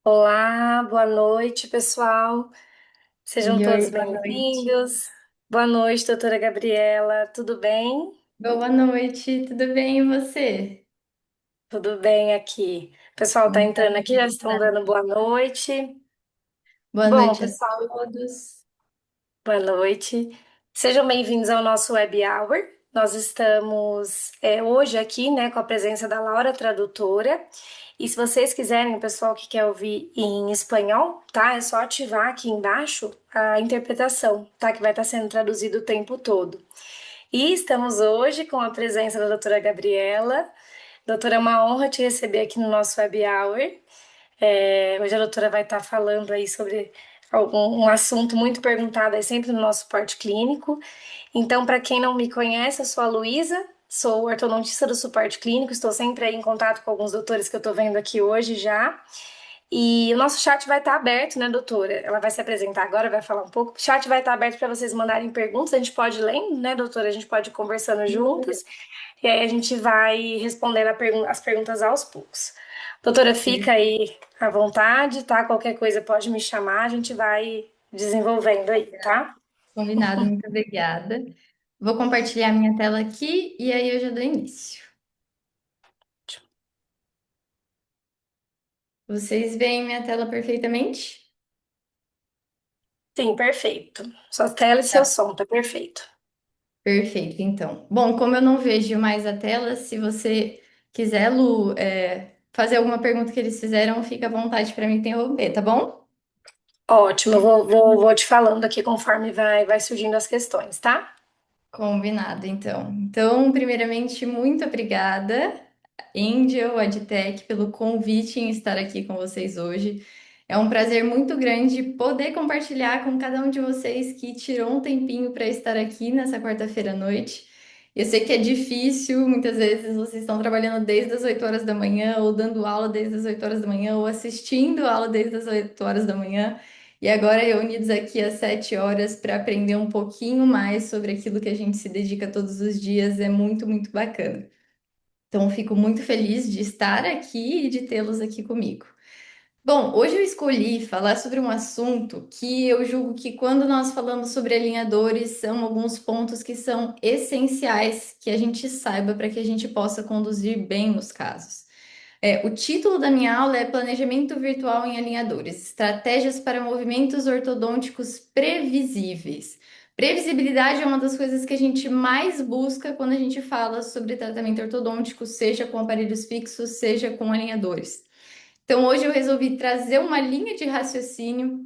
Olá, boa noite, pessoal. Sejam Oi, todos oi, boa noite. bem-vindos. Boa noite, doutora Gabriela. Tudo bem? Boa noite, tudo bem e você? Tudo bem aqui. O pessoal está entrando aqui, já estão dando boa noite. Boa Bom, noite a pessoal, todos. boa noite. Sejam bem-vindos ao nosso Web Hour. Nós estamos hoje aqui, né, com a presença da Laura Tradutora. E se vocês quiserem, o pessoal que quer ouvir em espanhol, tá? É só ativar aqui embaixo a interpretação, tá? Que vai estar sendo traduzido o tempo todo. E estamos hoje com a presença da doutora Gabriela. Doutora, é uma honra te receber aqui no nosso Web Hour. Hoje a doutora vai estar falando aí sobre um assunto muito perguntado aí sempre no nosso suporte clínico. Então, para quem não me conhece, eu sou a Luísa, sou ortodontista do suporte clínico, estou sempre aí em contato com alguns doutores que eu estou vendo aqui hoje já. E o nosso chat vai estar aberto, né, doutora? Ela vai se apresentar agora, vai falar um pouco. O chat vai estar aberto para vocês mandarem perguntas, a gente pode ir lendo, né, doutora? A gente pode ir conversando juntas. E aí a gente vai respondendo as perguntas aos poucos. Doutora, fica aí à vontade, tá? Qualquer coisa pode me chamar, a gente vai desenvolvendo aí, tá? Combinado, muito obrigada. Vou compartilhar minha tela aqui e aí eu já dou início. Vocês veem minha tela perfeitamente? Sim, perfeito. Sua tela e seu Tá. som, tá perfeito. Perfeito, então. Bom, como eu não vejo mais a tela, se você quiser, Lu, fazer alguma pergunta que eles fizeram, fica à vontade para me interromper, tá bom? Ótimo, eu vou te falando aqui conforme vai surgindo as questões, tá? Combinado, então. Então, primeiramente, muito obrigada, Angel, Adtech, pelo convite em estar aqui com vocês hoje. É um prazer muito grande poder compartilhar com cada um de vocês que tirou um tempinho para estar aqui nessa quarta-feira à noite. Eu sei que é difícil, muitas vezes vocês estão trabalhando desde as 8 horas da manhã, ou dando aula desde as 8 horas da manhã, ou assistindo aula desde as 8 horas da manhã. E agora reunidos aqui às 7 horas para aprender um pouquinho mais sobre aquilo que a gente se dedica todos os dias é muito, muito bacana. Então, fico muito feliz de estar aqui e de tê-los aqui comigo. Bom, hoje eu escolhi falar sobre um assunto que eu julgo que quando nós falamos sobre alinhadores, são alguns pontos que são essenciais que a gente saiba para que a gente possa conduzir bem os casos. O título da minha aula é Planejamento Virtual em Alinhadores, Estratégias para Movimentos Ortodônticos Previsíveis. Previsibilidade é uma das coisas que a gente mais busca quando a gente fala sobre tratamento ortodôntico, seja com aparelhos fixos, seja com alinhadores. Então, hoje eu resolvi trazer uma linha de raciocínio,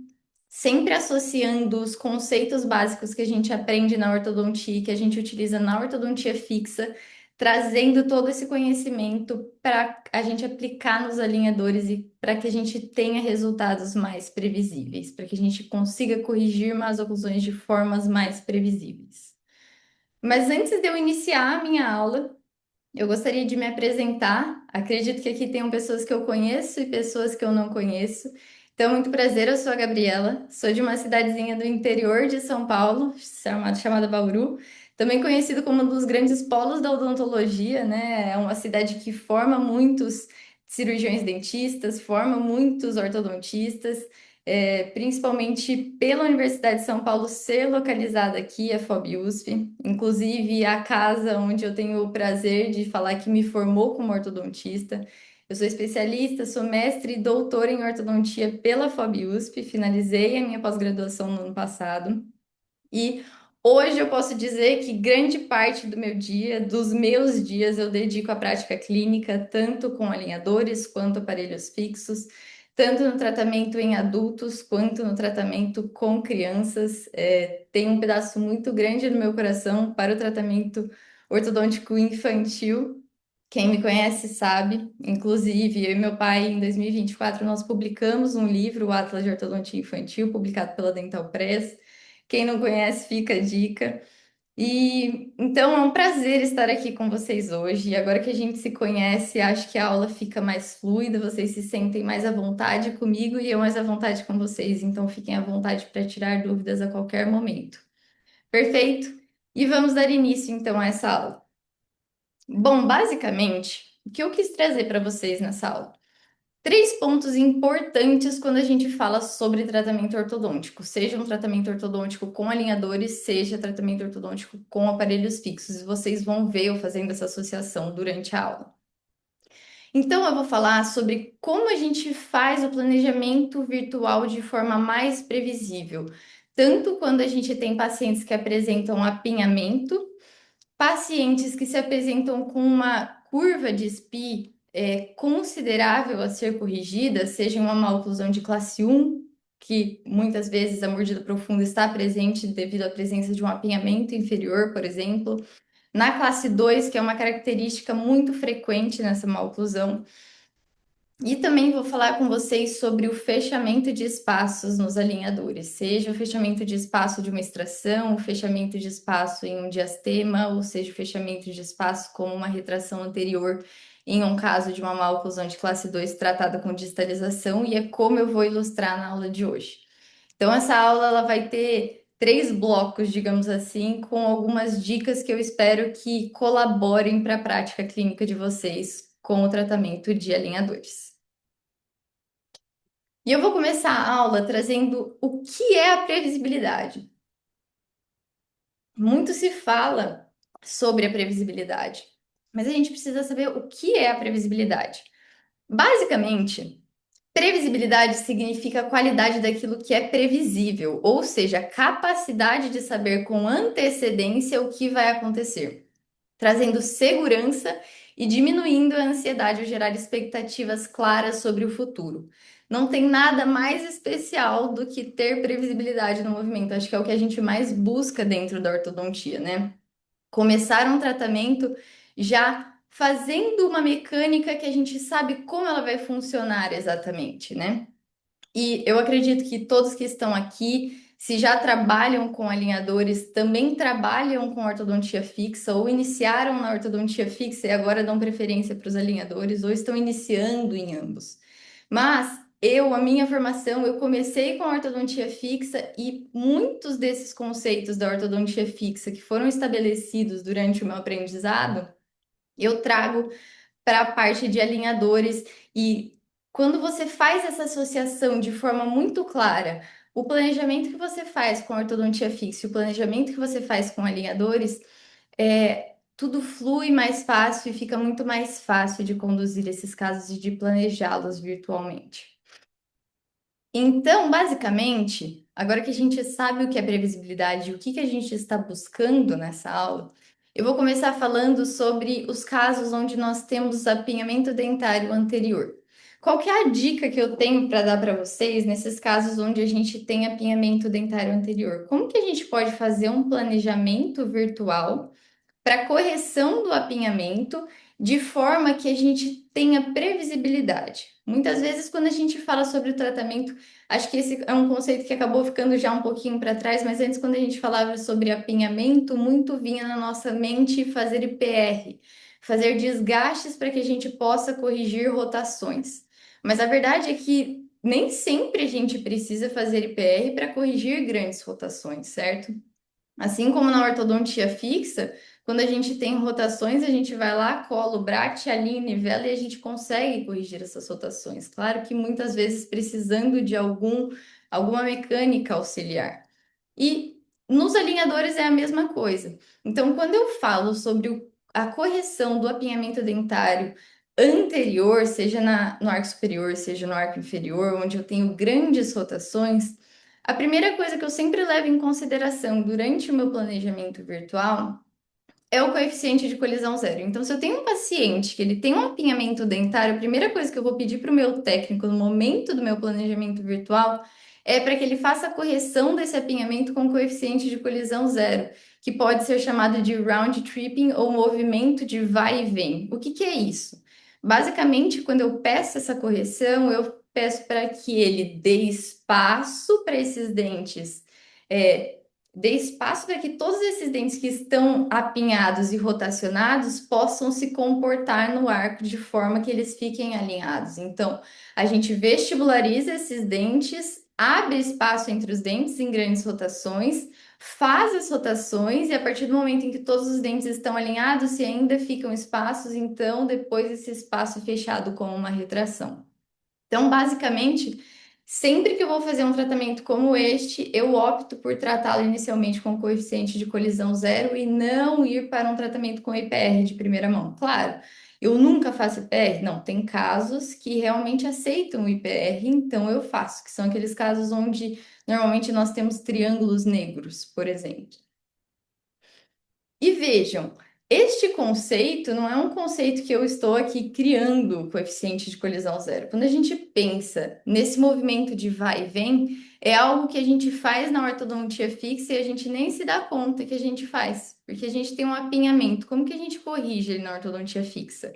sempre associando os conceitos básicos que a gente aprende na ortodontia, que a gente utiliza na ortodontia fixa, trazendo todo esse conhecimento para a gente aplicar nos alinhadores e para que a gente tenha resultados mais previsíveis, para que a gente consiga corrigir más oclusões de formas mais previsíveis. Mas antes de eu iniciar a minha aula, eu gostaria de me apresentar. Acredito que aqui tenham pessoas que eu conheço e pessoas que eu não conheço. Então, muito prazer, eu sou a Gabriela, sou de uma cidadezinha do interior de São Paulo, chamada Bauru, também conhecido como um dos grandes polos da odontologia, né? É uma cidade que forma muitos cirurgiões dentistas, forma muitos ortodontistas, principalmente pela Universidade de São Paulo ser localizada aqui, a FOB-USP. Inclusive, a casa onde eu tenho o prazer de falar que me formou como ortodontista. Eu sou especialista, sou mestre e doutora em ortodontia pela FOB-USP, finalizei a minha pós-graduação no ano passado. E hoje eu posso dizer que grande parte do meu dia, dos meus dias, eu dedico à prática clínica, tanto com alinhadores quanto aparelhos fixos, tanto no tratamento em adultos quanto no tratamento com crianças. Tem um pedaço muito grande no meu coração para o tratamento ortodôntico infantil. Quem me conhece sabe, inclusive eu e meu pai, em 2024, nós publicamos um livro, o Atlas de Ortodontia Infantil, publicado pela Dental Press. Quem não conhece, fica a dica. E então é um prazer estar aqui com vocês hoje. E agora que a gente se conhece, acho que a aula fica mais fluida, vocês se sentem mais à vontade comigo e eu mais à vontade com vocês. Então fiquem à vontade para tirar dúvidas a qualquer momento. Perfeito? E vamos dar início então a essa aula. Bom, basicamente, o que eu quis trazer para vocês nessa aula? três pontos importantes quando a gente fala sobre tratamento ortodôntico, seja um tratamento ortodôntico com alinhadores, seja tratamento ortodôntico com aparelhos fixos. Vocês vão ver eu fazendo essa associação durante a aula. Então, eu vou falar sobre como a gente faz o planejamento virtual de forma mais previsível, tanto quando a gente tem pacientes que apresentam apinhamento, pacientes que se apresentam com uma curva de SPI considerável a ser corrigida, seja uma maloclusão de classe 1, que muitas vezes a mordida profunda está presente devido à presença de um apinhamento inferior, por exemplo. Na classe 2, que é uma característica muito frequente nessa maloclusão. E também vou falar com vocês sobre o fechamento de espaços nos alinhadores, seja o fechamento de espaço de uma extração, o fechamento de espaço em um diastema, ou seja, o fechamento de espaço como uma retração anterior em um caso de uma maloclusão de classe 2 tratada com distalização, e é como eu vou ilustrar na aula de hoje. Então, essa aula ela vai ter três blocos, digamos assim, com algumas dicas que eu espero que colaborem para a prática clínica de vocês com o tratamento de alinhadores. E eu vou começar a aula trazendo o que é a previsibilidade. Muito se fala sobre a previsibilidade, mas a gente precisa saber o que é a previsibilidade. Basicamente, previsibilidade significa a qualidade daquilo que é previsível, ou seja, a capacidade de saber com antecedência o que vai acontecer, trazendo segurança e diminuindo a ansiedade ao gerar expectativas claras sobre o futuro. Não tem nada mais especial do que ter previsibilidade no movimento. Acho que é o que a gente mais busca dentro da ortodontia, né? Começar um tratamento já fazendo uma mecânica que a gente sabe como ela vai funcionar exatamente, né? E eu acredito que todos que estão aqui, se já trabalham com alinhadores, também trabalham com ortodontia fixa ou iniciaram na ortodontia fixa e agora dão preferência para os alinhadores ou estão iniciando em ambos. Mas a minha formação, eu comecei com a ortodontia fixa e muitos desses conceitos da ortodontia fixa que foram estabelecidos durante o meu aprendizado, eu trago para a parte de alinhadores. E quando você faz essa associação de forma muito clara, o planejamento que você faz com a ortodontia fixa e o planejamento que você faz com alinhadores, tudo flui mais fácil e fica muito mais fácil de conduzir esses casos e de planejá-los virtualmente. Então, basicamente, agora que a gente sabe o que é previsibilidade e o que que a gente está buscando nessa aula, eu vou começar falando sobre os casos onde nós temos apinhamento dentário anterior. Qual que é a dica que eu tenho para dar para vocês nesses casos onde a gente tem apinhamento dentário anterior? Como que a gente pode fazer um planejamento virtual para correção do apinhamento, de forma que a gente tenha previsibilidade? Muitas vezes, quando a gente fala sobre o tratamento, acho que esse é um conceito que acabou ficando já um pouquinho para trás, mas antes, quando a gente falava sobre apinhamento, muito vinha na nossa mente fazer IPR, fazer desgastes para que a gente possa corrigir rotações. Mas a verdade é que nem sempre a gente precisa fazer IPR para corrigir grandes rotações, certo? Assim como na ortodontia fixa, quando a gente tem rotações, a gente vai lá, cola o bracket, alinha, nivela e a gente consegue corrigir essas rotações. Claro que muitas vezes precisando de alguma mecânica auxiliar. E nos alinhadores é a mesma coisa. Então, quando eu falo sobre a correção do apinhamento dentário anterior, seja no arco superior, seja no arco inferior, onde eu tenho grandes rotações, a primeira coisa que eu sempre levo em consideração durante o meu planejamento virtual é o coeficiente de colisão zero. Então, se eu tenho um paciente que ele tem um apinhamento dentário, a primeira coisa que eu vou pedir para o meu técnico no momento do meu planejamento virtual é para que ele faça a correção desse apinhamento com coeficiente de colisão zero, que pode ser chamado de round tripping ou movimento de vai e vem. O que que é isso? Basicamente, quando eu peço essa correção, eu peço para que ele dê espaço para esses dentes. Dê espaço para que todos esses dentes que estão apinhados e rotacionados possam se comportar no arco de forma que eles fiquem alinhados. Então, a gente vestibulariza esses dentes, abre espaço entre os dentes em grandes rotações, faz as rotações e a partir do momento em que todos os dentes estão alinhados, se ainda ficam espaços, então depois esse espaço é fechado com uma retração. Então, basicamente, sempre que eu vou fazer um tratamento como este, eu opto por tratá-lo inicialmente com coeficiente de colisão zero e não ir para um tratamento com IPR de primeira mão. Claro, eu nunca faço IPR. Não, tem casos que realmente aceitam o IPR, então eu faço, que são aqueles casos onde normalmente nós temos triângulos negros, por exemplo. E vejam, este conceito não é um conceito que eu estou aqui criando o coeficiente de colisão zero. Quando a gente pensa nesse movimento de vai e vem, é algo que a gente faz na ortodontia fixa e a gente nem se dá conta que a gente faz, porque a gente tem um apinhamento. Como que a gente corrige ele na ortodontia fixa?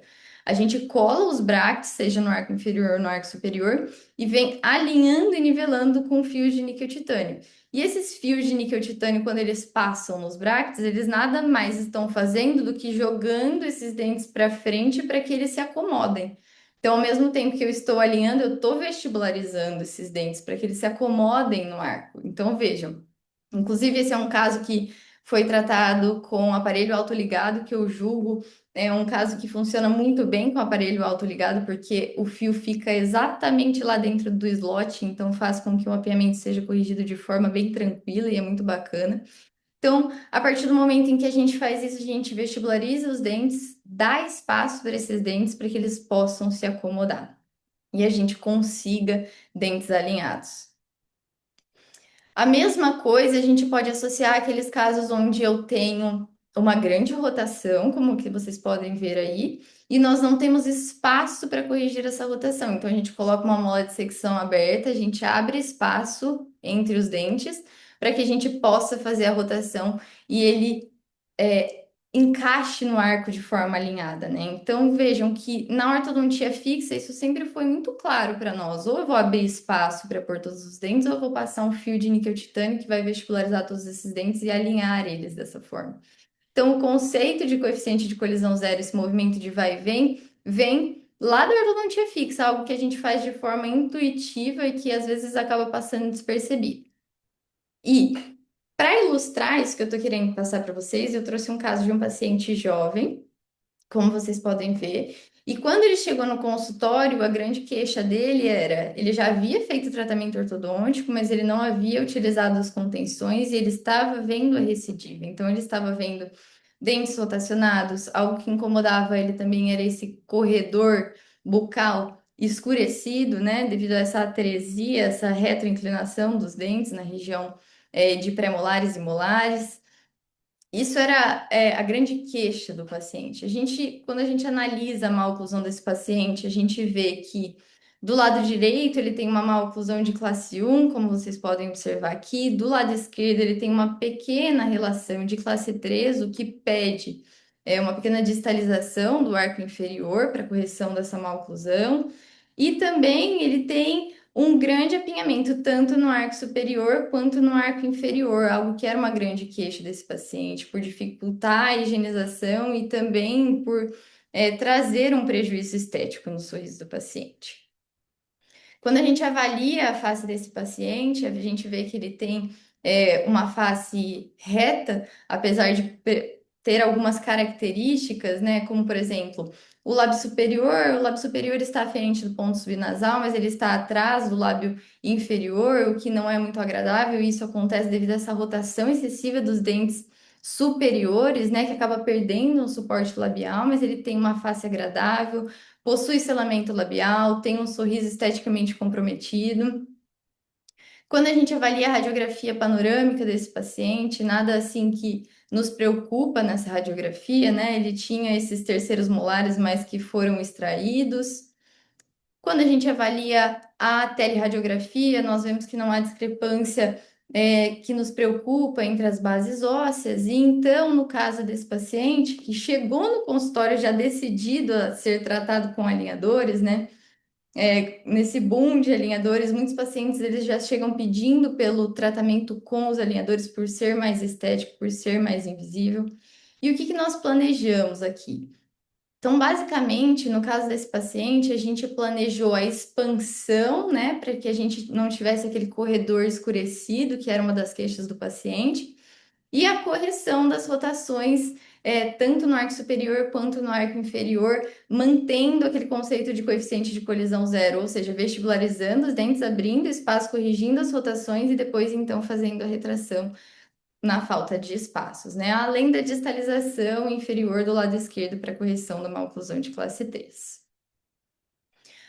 A gente cola os bractes, seja no arco inferior ou no arco superior, e vem alinhando e nivelando com fios de níquel titânio. E esses fios de níquel titânio, quando eles passam nos bractes, eles nada mais estão fazendo do que jogando esses dentes para frente para que eles se acomodem. Então, ao mesmo tempo que eu estou alinhando, eu estou vestibularizando esses dentes para que eles se acomodem no arco. Então, vejam, inclusive esse é um caso que foi tratado com aparelho autoligado, que eu julgo é um caso que funciona muito bem com o aparelho autoligado, porque o fio fica exatamente lá dentro do slot, então faz com que o mapeamento seja corrigido de forma bem tranquila e é muito bacana. Então, a partir do momento em que a gente faz isso, a gente vestibulariza os dentes, dá espaço para esses dentes para que eles possam se acomodar e a gente consiga dentes alinhados. A mesma coisa a gente pode associar aqueles casos onde eu tenho uma grande rotação, como que vocês podem ver aí, e nós não temos espaço para corrigir essa rotação. Então a gente coloca uma mola de secção aberta, a gente abre espaço entre os dentes para que a gente possa fazer a rotação e ele encaixe no arco de forma alinhada, né? Então vejam que na ortodontia fixa isso sempre foi muito claro para nós. Ou eu vou abrir espaço para pôr todos os dentes, ou eu vou passar um fio de níquel titânio que vai vestibularizar todos esses dentes e alinhar eles dessa forma. Então o conceito de coeficiente de colisão zero, esse movimento de vai e vem, vem lá da ortodontia fixa, algo que a gente faz de forma intuitiva e que às vezes acaba passando despercebido. E para ilustrar isso que eu estou querendo passar para vocês, eu trouxe um caso de um paciente jovem, como vocês podem ver. E quando ele chegou no consultório, a grande queixa dele era, ele já havia feito tratamento ortodôntico, mas ele não havia utilizado as contenções e ele estava vendo a recidiva. Então ele estava vendo dentes rotacionados, algo que incomodava ele também era esse corredor bucal escurecido, né, devido a essa atresia, essa retroinclinação dos dentes na região de pré-molares e molares. Isso era, a grande queixa do paciente. Quando a gente analisa a maloclusão desse paciente, a gente vê que do lado direito ele tem uma maloclusão de classe 1, como vocês podem observar aqui. Do lado esquerdo ele tem uma pequena relação de classe 3, o que pede uma pequena distalização do arco inferior para correção dessa maloclusão. E também ele tem um grande apinhamento, tanto no arco superior quanto no arco inferior, algo que era uma grande queixa desse paciente, por dificultar a higienização e também por trazer um prejuízo estético no sorriso do paciente. Quando a gente avalia a face desse paciente, a gente vê que ele tem uma face reta, apesar de ter algumas características, né? Como, por exemplo, o lábio superior está à frente do ponto subnasal, mas ele está atrás do lábio inferior, o que não é muito agradável, e isso acontece devido a essa rotação excessiva dos dentes superiores, né? Que acaba perdendo o suporte labial, mas ele tem uma face agradável, possui selamento labial, tem um sorriso esteticamente comprometido. Quando a gente avalia a radiografia panorâmica desse paciente, nada assim que nos preocupa nessa radiografia, né? Ele tinha esses terceiros molares, mas que foram extraídos. Quando a gente avalia a teleradiografia, nós vemos que não há discrepância que nos preocupa entre as bases ósseas, e então, no caso desse paciente que chegou no consultório já decidido a ser tratado com alinhadores, né? Nesse boom de alinhadores, muitos pacientes eles já chegam pedindo pelo tratamento com os alinhadores por ser mais estético, por ser mais invisível. E o que que nós planejamos aqui? Então, basicamente, no caso desse paciente, a gente planejou a expansão, né, para que a gente não tivesse aquele corredor escurecido, que era uma das queixas do paciente. e a correção das rotações, tanto no arco superior quanto no arco inferior, mantendo aquele conceito de coeficiente de colisão zero, ou seja, vestibularizando os dentes, abrindo espaço, corrigindo as rotações e depois então fazendo a retração na falta de espaços, né? Além da distalização inferior do lado esquerdo para correção da maloclusão de classe 3.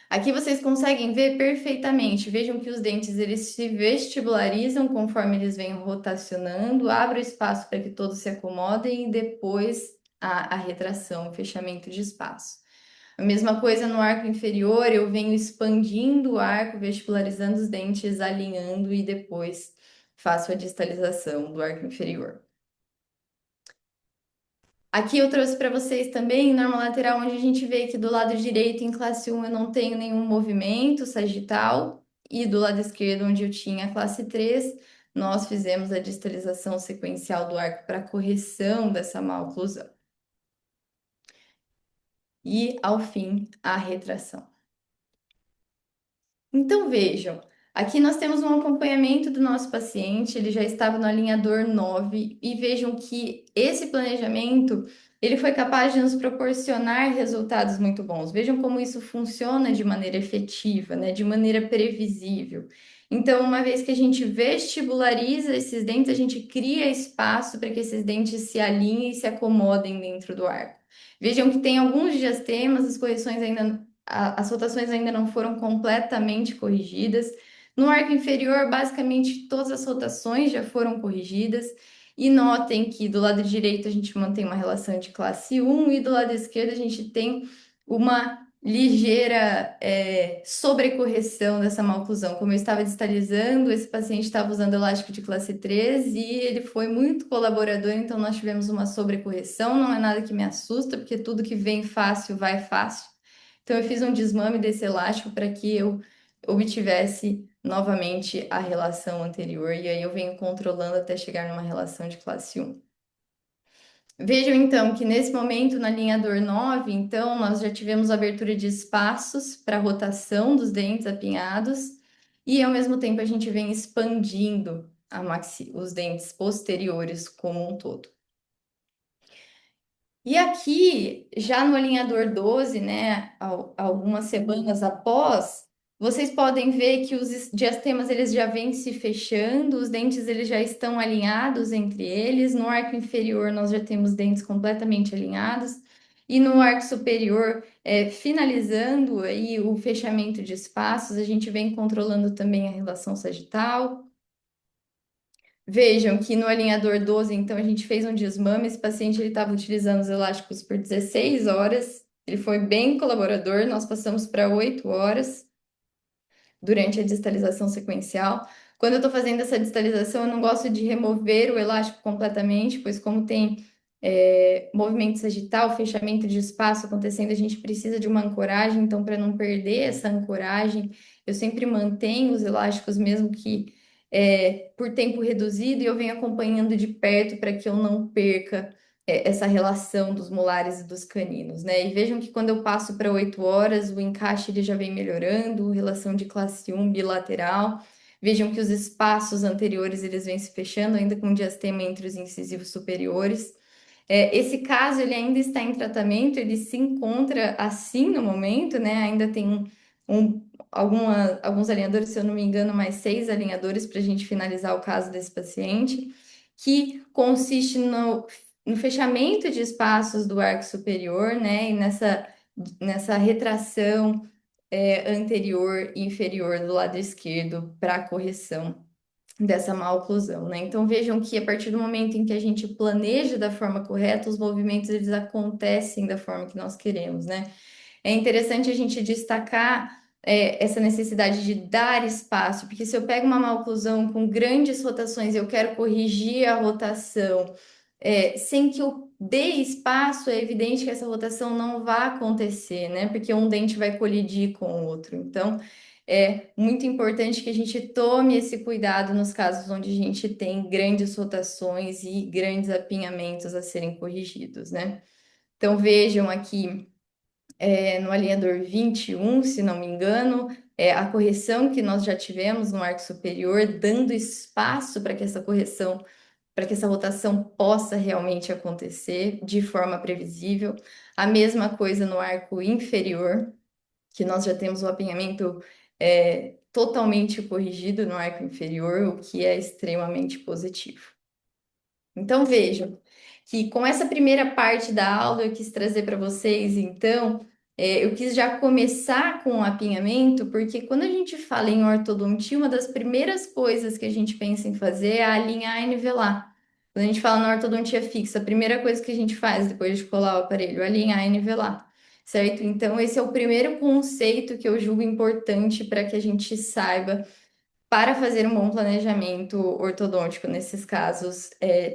Aqui vocês conseguem ver perfeitamente. Vejam que os dentes eles se vestibularizam conforme eles vêm rotacionando, abre o espaço para que todos se acomodem e depois a retração, o fechamento de espaço. A mesma coisa no arco inferior, eu venho expandindo o arco, vestibularizando os dentes, alinhando e depois faço a distalização do arco inferior. Aqui eu trouxe para vocês também norma lateral, onde a gente vê que do lado direito, em classe 1, eu não tenho nenhum movimento sagital, e do lado esquerdo, onde eu tinha a classe 3, nós fizemos a distalização sequencial do arco para correção dessa maloclusão. E, ao fim, a retração. Então vejam, aqui nós temos um acompanhamento do nosso paciente, ele já estava no alinhador 9 e vejam que esse planejamento, ele foi capaz de nos proporcionar resultados muito bons. Vejam como isso funciona de maneira efetiva, né, de maneira previsível. Então, uma vez que a gente vestibulariza esses dentes, a gente cria espaço para que esses dentes se alinhem e se acomodem dentro do arco. Vejam que tem alguns diastemas, as correções ainda as rotações ainda não foram completamente corrigidas. No arco inferior, basicamente todas as rotações já foram corrigidas. E notem que do lado direito a gente mantém uma relação de classe 1 e do lado esquerdo a gente tem uma ligeira sobrecorreção dessa maloclusão. Como eu estava distalizando, esse paciente estava usando elástico de classe 3 e ele foi muito colaborador, então nós tivemos uma sobrecorreção. Não é nada que me assusta, porque tudo que vem fácil vai fácil. Então, eu fiz um desmame desse elástico para que eu obtivesse novamente a relação anterior, e aí eu venho controlando até chegar numa relação de classe 1. Vejam então que nesse momento, na linha dor 9, então, nós já tivemos abertura de espaços para rotação dos dentes apinhados, e ao mesmo tempo a gente vem expandindo os dentes posteriores como um todo. E aqui, já no alinhador 12, né, algumas semanas após, vocês podem ver que os diastemas eles já vêm se fechando, os dentes eles já estão alinhados entre eles. No arco inferior nós já temos dentes completamente alinhados e no arco superior, finalizando aí o fechamento de espaços, a gente vem controlando também a relação sagital. Vejam que no alinhador 12, então, a gente fez um desmame. Esse paciente ele estava utilizando os elásticos por 16 horas. Ele foi bem colaborador. Nós passamos para 8 horas durante a distalização sequencial. Quando eu estou fazendo essa distalização, eu não gosto de remover o elástico completamente, pois como tem movimento sagital, fechamento de espaço acontecendo, a gente precisa de uma ancoragem. Então, para não perder essa ancoragem, eu sempre mantenho os elásticos, mesmo que por tempo reduzido, e eu venho acompanhando de perto para que eu não perca essa relação dos molares e dos caninos, né? E vejam que quando eu passo para 8 horas, o encaixe ele já vem melhorando, relação de classe 1 bilateral. Vejam que os espaços anteriores eles vêm se fechando, ainda com diastema entre os incisivos superiores. Esse caso ele ainda está em tratamento, ele se encontra assim no momento, né? Ainda tem alguns alinhadores, se eu não me engano, mais 6 alinhadores para a gente finalizar o caso desse paciente, que consiste no fechamento de espaços do arco superior, né? E nessa retração anterior e inferior do lado esquerdo para a correção dessa má oclusão, né? Então vejam que a partir do momento em que a gente planeja da forma correta, os movimentos eles acontecem da forma que nós queremos, né? É interessante a gente destacar essa necessidade de dar espaço, porque se eu pego uma má oclusão com grandes rotações e eu quero corrigir a rotação sem que eu dê espaço, é evidente que essa rotação não vai acontecer, né? Porque um dente vai colidir com o outro. Então, é muito importante que a gente tome esse cuidado nos casos onde a gente tem grandes rotações e grandes apinhamentos a serem corrigidos, né? Então, vejam aqui no alinhador 21, se não me engano, a correção que nós já tivemos no arco superior, dando espaço para que essa correção para que essa rotação possa realmente acontecer de forma previsível. A mesma coisa no arco inferior, que nós já temos o apinhamento totalmente corrigido no arco inferior, o que é extremamente positivo. Então vejam que com essa primeira parte da aula eu quis trazer para vocês, então, eu quis já começar com o apinhamento, porque quando a gente fala em ortodontia, uma das primeiras coisas que a gente pensa em fazer é alinhar e nivelar. Quando a gente fala na ortodontia fixa, a primeira coisa que a gente faz depois de colar o aparelho é alinhar e nivelar, certo? Então, esse é o primeiro conceito que eu julgo importante para que a gente saiba para fazer um bom planejamento ortodôntico nesses casos,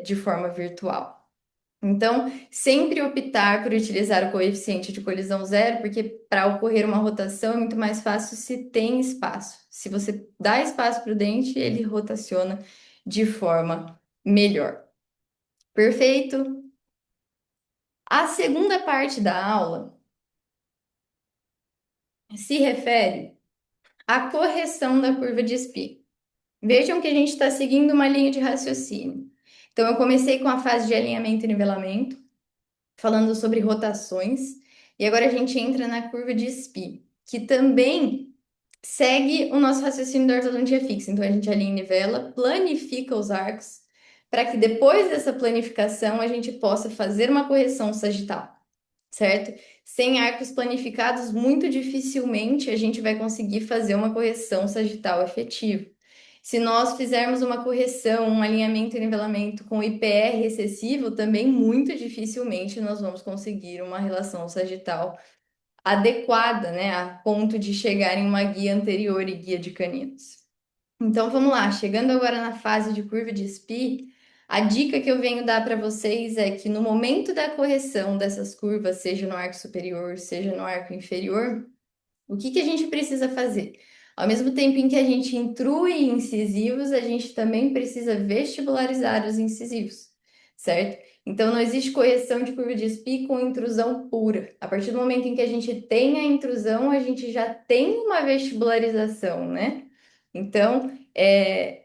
de forma virtual. Então, sempre optar por utilizar o coeficiente de colisão zero, porque para ocorrer uma rotação é muito mais fácil se tem espaço. Se você dá espaço para o dente, ele rotaciona de forma melhor. Perfeito? A segunda parte da aula se refere à correção da curva de Spee. Vejam que a gente está seguindo uma linha de raciocínio. Então, eu comecei com a fase de alinhamento e nivelamento, falando sobre rotações, e agora a gente entra na curva de Spee, que também segue o nosso raciocínio da ortodontia fixa. Então, a gente alinha e nivela, planifica os arcos, para que depois dessa planificação a gente possa fazer uma correção sagital, certo? Sem arcos planificados, muito dificilmente a gente vai conseguir fazer uma correção sagital efetiva. Se nós fizermos uma correção, um alinhamento e nivelamento com IPR excessivo, também muito dificilmente nós vamos conseguir uma relação sagital adequada, né, a ponto de chegar em uma guia anterior e guia de caninos. Então vamos lá, chegando agora na fase de curva de Spee, a dica que eu venho dar para vocês é que no momento da correção dessas curvas, seja no arco superior, seja no arco inferior, o que que a gente precisa fazer? Ao mesmo tempo em que a gente intrui incisivos, a gente também precisa vestibularizar os incisivos, certo? Então não existe correção de curva de Spee com intrusão pura. A partir do momento em que a gente tem a intrusão, a gente já tem uma vestibularização, né? Então,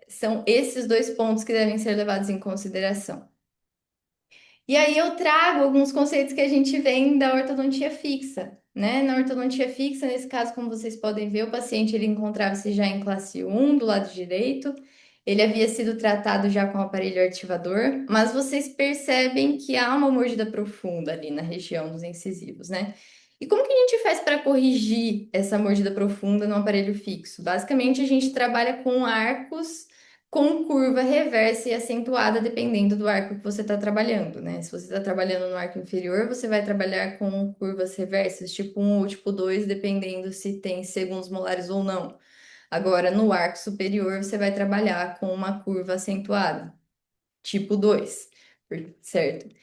são esses dois pontos que devem ser levados em consideração. E aí eu trago alguns conceitos que a gente vem da ortodontia fixa, né? Na ortodontia fixa, nesse caso, como vocês podem ver, o paciente ele encontrava-se já em classe 1 do lado direito, ele havia sido tratado já com aparelho artivador, mas vocês percebem que há uma mordida profunda ali na região dos incisivos, né? E como que a gente faz para corrigir essa mordida profunda no aparelho fixo? Basicamente, a gente trabalha com arcos com curva reversa e acentuada, dependendo do arco que você está trabalhando, né? Se você está trabalhando no arco inferior, você vai trabalhar com curvas reversas, tipo 1 ou tipo 2, dependendo se tem segundos molares ou não. Agora, no arco superior, você vai trabalhar com uma curva acentuada, tipo 2, certo?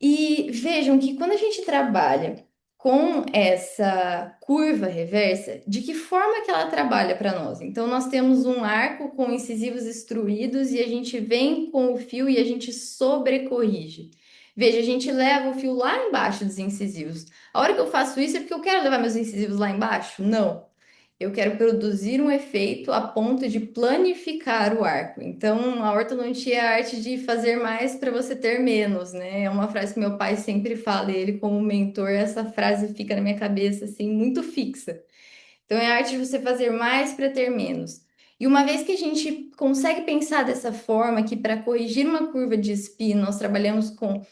E vejam que quando a gente trabalha com essa curva reversa, de que forma que ela trabalha para nós? Então, nós temos um arco com incisivos extruídos e a gente vem com o fio e a gente sobrecorrige. Veja, a gente leva o fio lá embaixo dos incisivos. A hora que eu faço isso é porque eu quero levar meus incisivos lá embaixo? Não. Eu quero produzir um efeito a ponto de planificar o arco. Então, a ortodontia é a arte de fazer mais para você ter menos, né? É uma frase que meu pai sempre fala, e ele como mentor, essa frase fica na minha cabeça assim muito fixa. Então, é a arte de você fazer mais para ter menos. E uma vez que a gente consegue pensar dessa forma, que para corrigir uma curva de Spee, nós trabalhamos com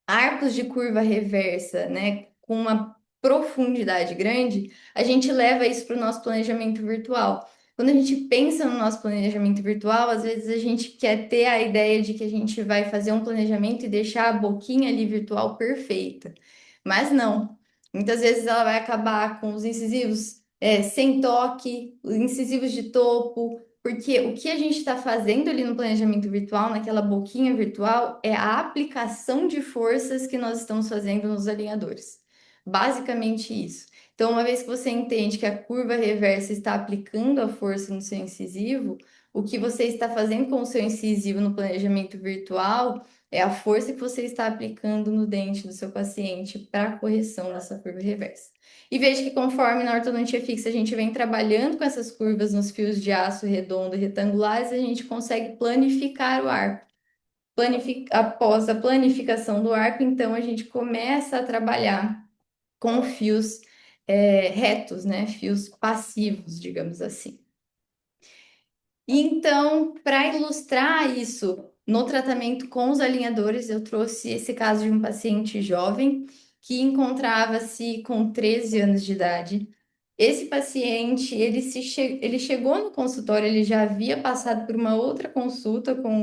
arcos de curva reversa, né, com uma profundidade grande, a gente leva isso para o nosso planejamento virtual. Quando a gente pensa no nosso planejamento virtual, às vezes a gente quer ter a ideia de que a gente vai fazer um planejamento e deixar a boquinha ali virtual perfeita. Mas não. Muitas vezes ela vai acabar com os incisivos sem toque, os incisivos de topo, porque o que a gente está fazendo ali no planejamento virtual, naquela boquinha virtual, é a aplicação de forças que nós estamos fazendo nos alinhadores. Basicamente isso. Então, uma vez que você entende que a curva reversa está aplicando a força no seu incisivo, o que você está fazendo com o seu incisivo no planejamento virtual é a força que você está aplicando no dente do seu paciente para a correção dessa curva reversa. E veja que conforme na ortodontia fixa a gente vem trabalhando com essas curvas nos fios de aço redondo e retangulares, a gente consegue planificar o arco. após a planificação do arco, então a gente começa a trabalhar com fios retos, né? Fios passivos, digamos assim. E então, para ilustrar isso no tratamento com os alinhadores, eu trouxe esse caso de um paciente jovem que encontrava-se com 13 anos de idade. Esse paciente, ele chegou no consultório, ele já havia passado por uma outra consulta com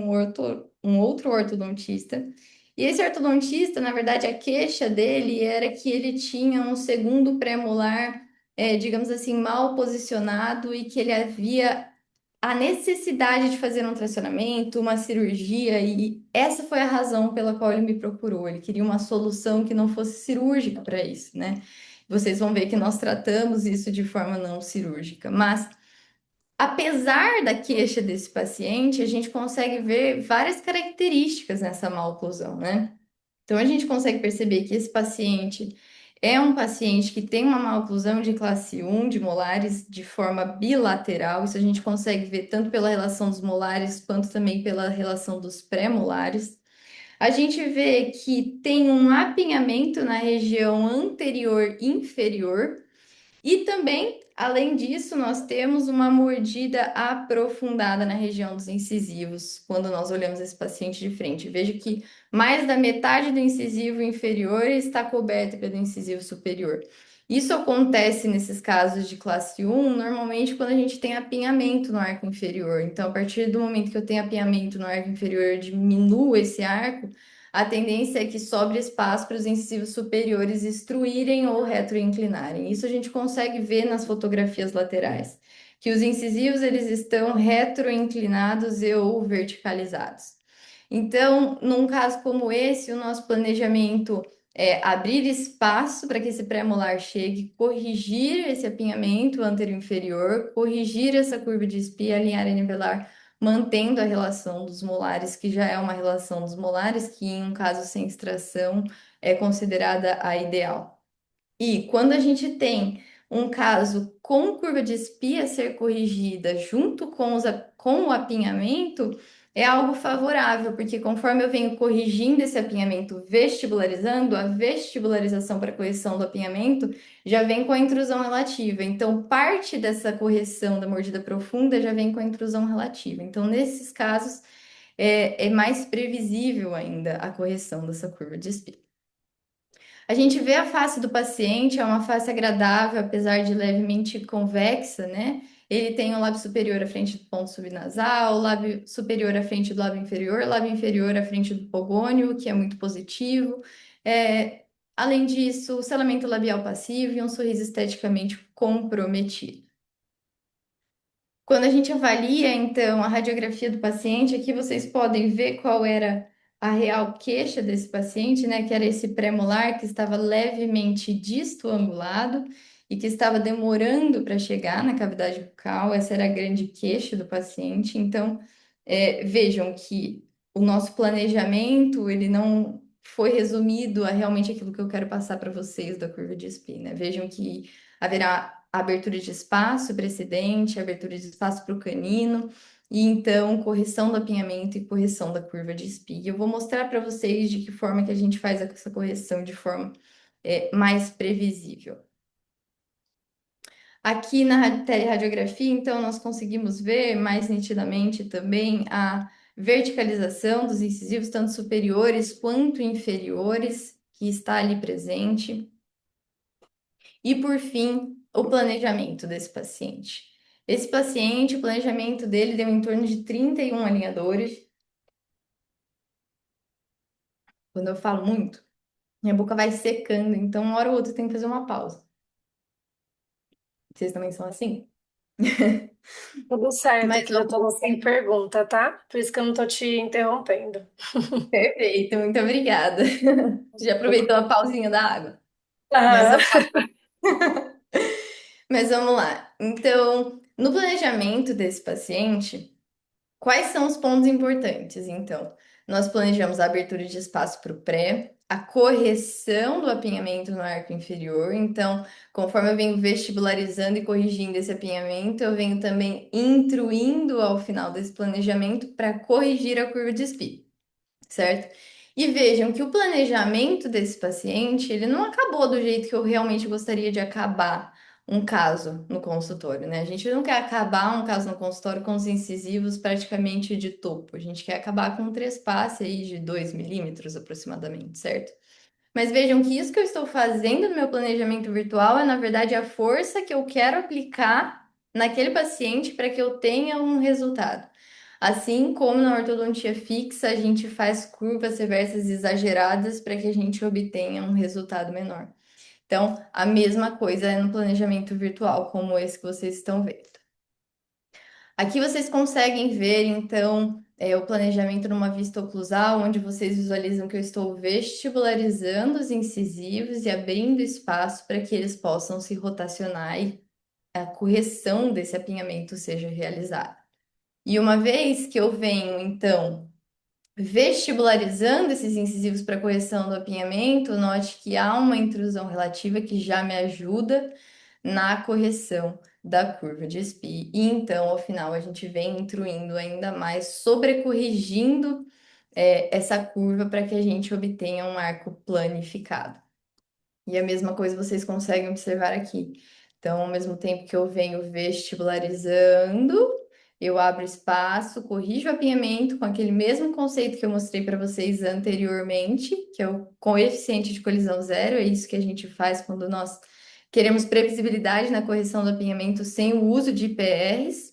um outro ortodontista. E esse ortodontista, na verdade, a queixa dele era que ele tinha um segundo premolar, digamos assim, mal posicionado e que ele havia a necessidade de fazer um tracionamento, uma cirurgia, e essa foi a razão pela qual ele me procurou. Ele queria uma solução que não fosse cirúrgica para isso, né? Vocês vão ver que nós tratamos isso de forma não cirúrgica, mas apesar da queixa desse paciente, a gente consegue ver várias características nessa maloclusão, né? Então, a gente consegue perceber que esse paciente é um paciente que tem uma maloclusão de classe 1 de molares de forma bilateral. Isso a gente consegue ver tanto pela relação dos molares quanto também pela relação dos pré-molares. A gente vê que tem um apinhamento na região anterior inferior. E também, além disso, nós temos uma mordida aprofundada na região dos incisivos, quando nós olhamos esse paciente de frente. Veja que mais da metade do incisivo inferior está coberto pelo incisivo superior. Isso acontece nesses casos de classe 1, normalmente quando a gente tem apinhamento no arco inferior. Então, a partir do momento que eu tenho apinhamento no arco inferior, eu diminuo esse arco, a tendência é que sobre espaço para os incisivos superiores extruírem ou retroinclinarem. Isso a gente consegue ver nas fotografias laterais, que os incisivos eles estão retroinclinados e ou verticalizados. Então, num caso como esse, o nosso planejamento é abrir espaço para que esse pré-molar chegue, corrigir esse apinhamento anterior-inferior, corrigir essa curva de espia, alinhar a nivelar, mantendo a relação dos molares, que já é uma relação dos molares, que em um caso sem extração é considerada a ideal. E quando a gente tem um caso com curva de espia a ser corrigida junto com, com o apinhamento, é algo favorável, porque conforme eu venho corrigindo esse apinhamento vestibularizando, a vestibularização para correção do apinhamento já vem com a intrusão relativa. Então, parte dessa correção da mordida profunda já vem com a intrusão relativa. Então, nesses casos, é mais previsível ainda a correção dessa curva de espia. A gente vê a face do paciente, é uma face agradável, apesar de levemente convexa, né? Ele tem o lábio superior à frente do ponto subnasal, o lábio superior à frente do lábio inferior à frente do pogônio, o que é muito positivo. Além disso, o selamento labial passivo e um sorriso esteticamente comprometido. Quando a gente avalia, então, a radiografia do paciente, aqui vocês podem ver qual era a real queixa desse paciente, né? Que era esse pré-molar que estava levemente distoangulado e que estava demorando para chegar na cavidade bucal. Essa era a grande queixa do paciente. Então, vejam que o nosso planejamento, ele não foi resumido a realmente aquilo que eu quero passar para vocês da curva de Spin, né? Vejam que haverá abertura de espaço precedente, abertura de espaço para o canino, e então correção do apinhamento e correção da curva de espia. Eu vou mostrar para vocês de que forma que a gente faz essa correção de forma mais previsível. Aqui na teleradiografia, então, nós conseguimos ver mais nitidamente também a verticalização dos incisivos, tanto superiores quanto inferiores, que está ali presente. E, por fim, o planejamento desse paciente. Esse paciente, o planejamento dele deu em torno de 31 alinhadores. Quando eu falo muito, minha boca vai secando, então uma hora ou outra eu tenho que fazer uma pausa. Vocês também são assim? Tudo certo, Mas aqui já tô sem pergunta, tá? Por isso que eu não tô te interrompendo. perfeito, muito obrigada. Já aproveitou a pausinha da água? Mas, Aham. mas vamos lá. Então, no planejamento desse paciente, quais são os pontos importantes? Então, nós planejamos a abertura de espaço para o pré, a correção do apinhamento no arco inferior. Então, conforme eu venho vestibularizando e corrigindo esse apinhamento, eu venho também intruindo ao final desse planejamento para corrigir a curva de Spee. certo? E vejam que o planejamento desse paciente, ele não acabou do jeito que eu realmente gostaria de acabar um caso no consultório, né? A gente não quer acabar um caso no consultório com os incisivos praticamente de topo. A gente quer acabar com um trespasse aí de 2 milímetros aproximadamente, certo? Mas vejam que isso que eu estou fazendo no meu planejamento virtual é, na verdade, a força que eu quero aplicar naquele paciente para que eu tenha um resultado. Assim como na ortodontia fixa, a gente faz curvas reversas exageradas para que a gente obtenha um resultado menor. Então, a mesma coisa é no planejamento virtual, como esse que vocês estão vendo. Aqui vocês conseguem ver, então, o planejamento numa vista oclusal, onde vocês visualizam que eu estou vestibularizando os incisivos e abrindo espaço para que eles possam se rotacionar e a correção desse apinhamento seja realizada. E uma vez que eu venho, então, vestibularizando esses incisivos para correção do apinhamento, note que há uma intrusão relativa que já me ajuda na correção da curva de SPI. E então, ao final, a gente vem intruindo ainda mais, sobrecorrigindo, essa curva para que a gente obtenha um arco planificado. E a mesma coisa vocês conseguem observar aqui. Então, ao mesmo tempo que eu venho vestibularizando, eu abro espaço, corrijo o apinhamento com aquele mesmo conceito que eu mostrei para vocês anteriormente, que é o coeficiente de colisão zero. É isso que a gente faz quando nós queremos previsibilidade na correção do apinhamento sem o uso de IPRs.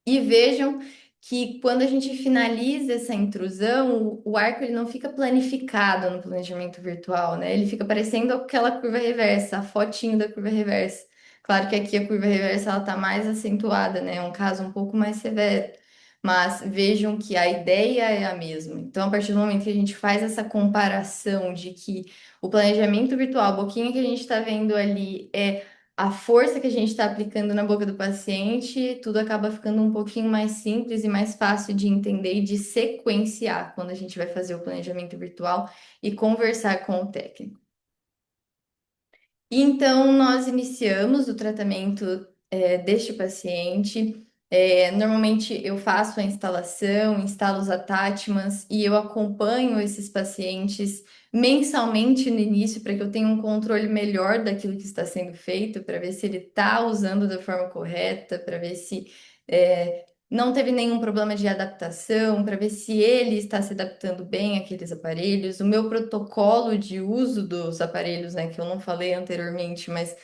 E vejam que quando a gente finaliza essa intrusão, o arco ele não fica planificado no planejamento virtual, né? Ele fica parecendo aquela curva reversa, a fotinho da curva reversa. Claro que aqui a curva reversa ela tá mais acentuada, né? É um caso um pouco mais severo. Mas vejam que a ideia é a mesma. Então, a partir do momento que a gente faz essa comparação de que o planejamento virtual, a boquinha que a gente está vendo ali é a força que a gente está aplicando na boca do paciente, tudo acaba ficando um pouquinho mais simples e mais fácil de entender e de sequenciar quando a gente vai fazer o planejamento virtual e conversar com o técnico. Então, nós iniciamos o tratamento deste paciente. Normalmente eu faço a instalação, instalo os attachments e eu acompanho esses pacientes mensalmente no início para que eu tenha um controle melhor daquilo que está sendo feito, para ver se ele está usando da forma correta, para ver se não teve nenhum problema de adaptação, para ver se ele está se adaptando bem àqueles aparelhos. O meu protocolo de uso dos aparelhos, né, que eu não falei anteriormente, mas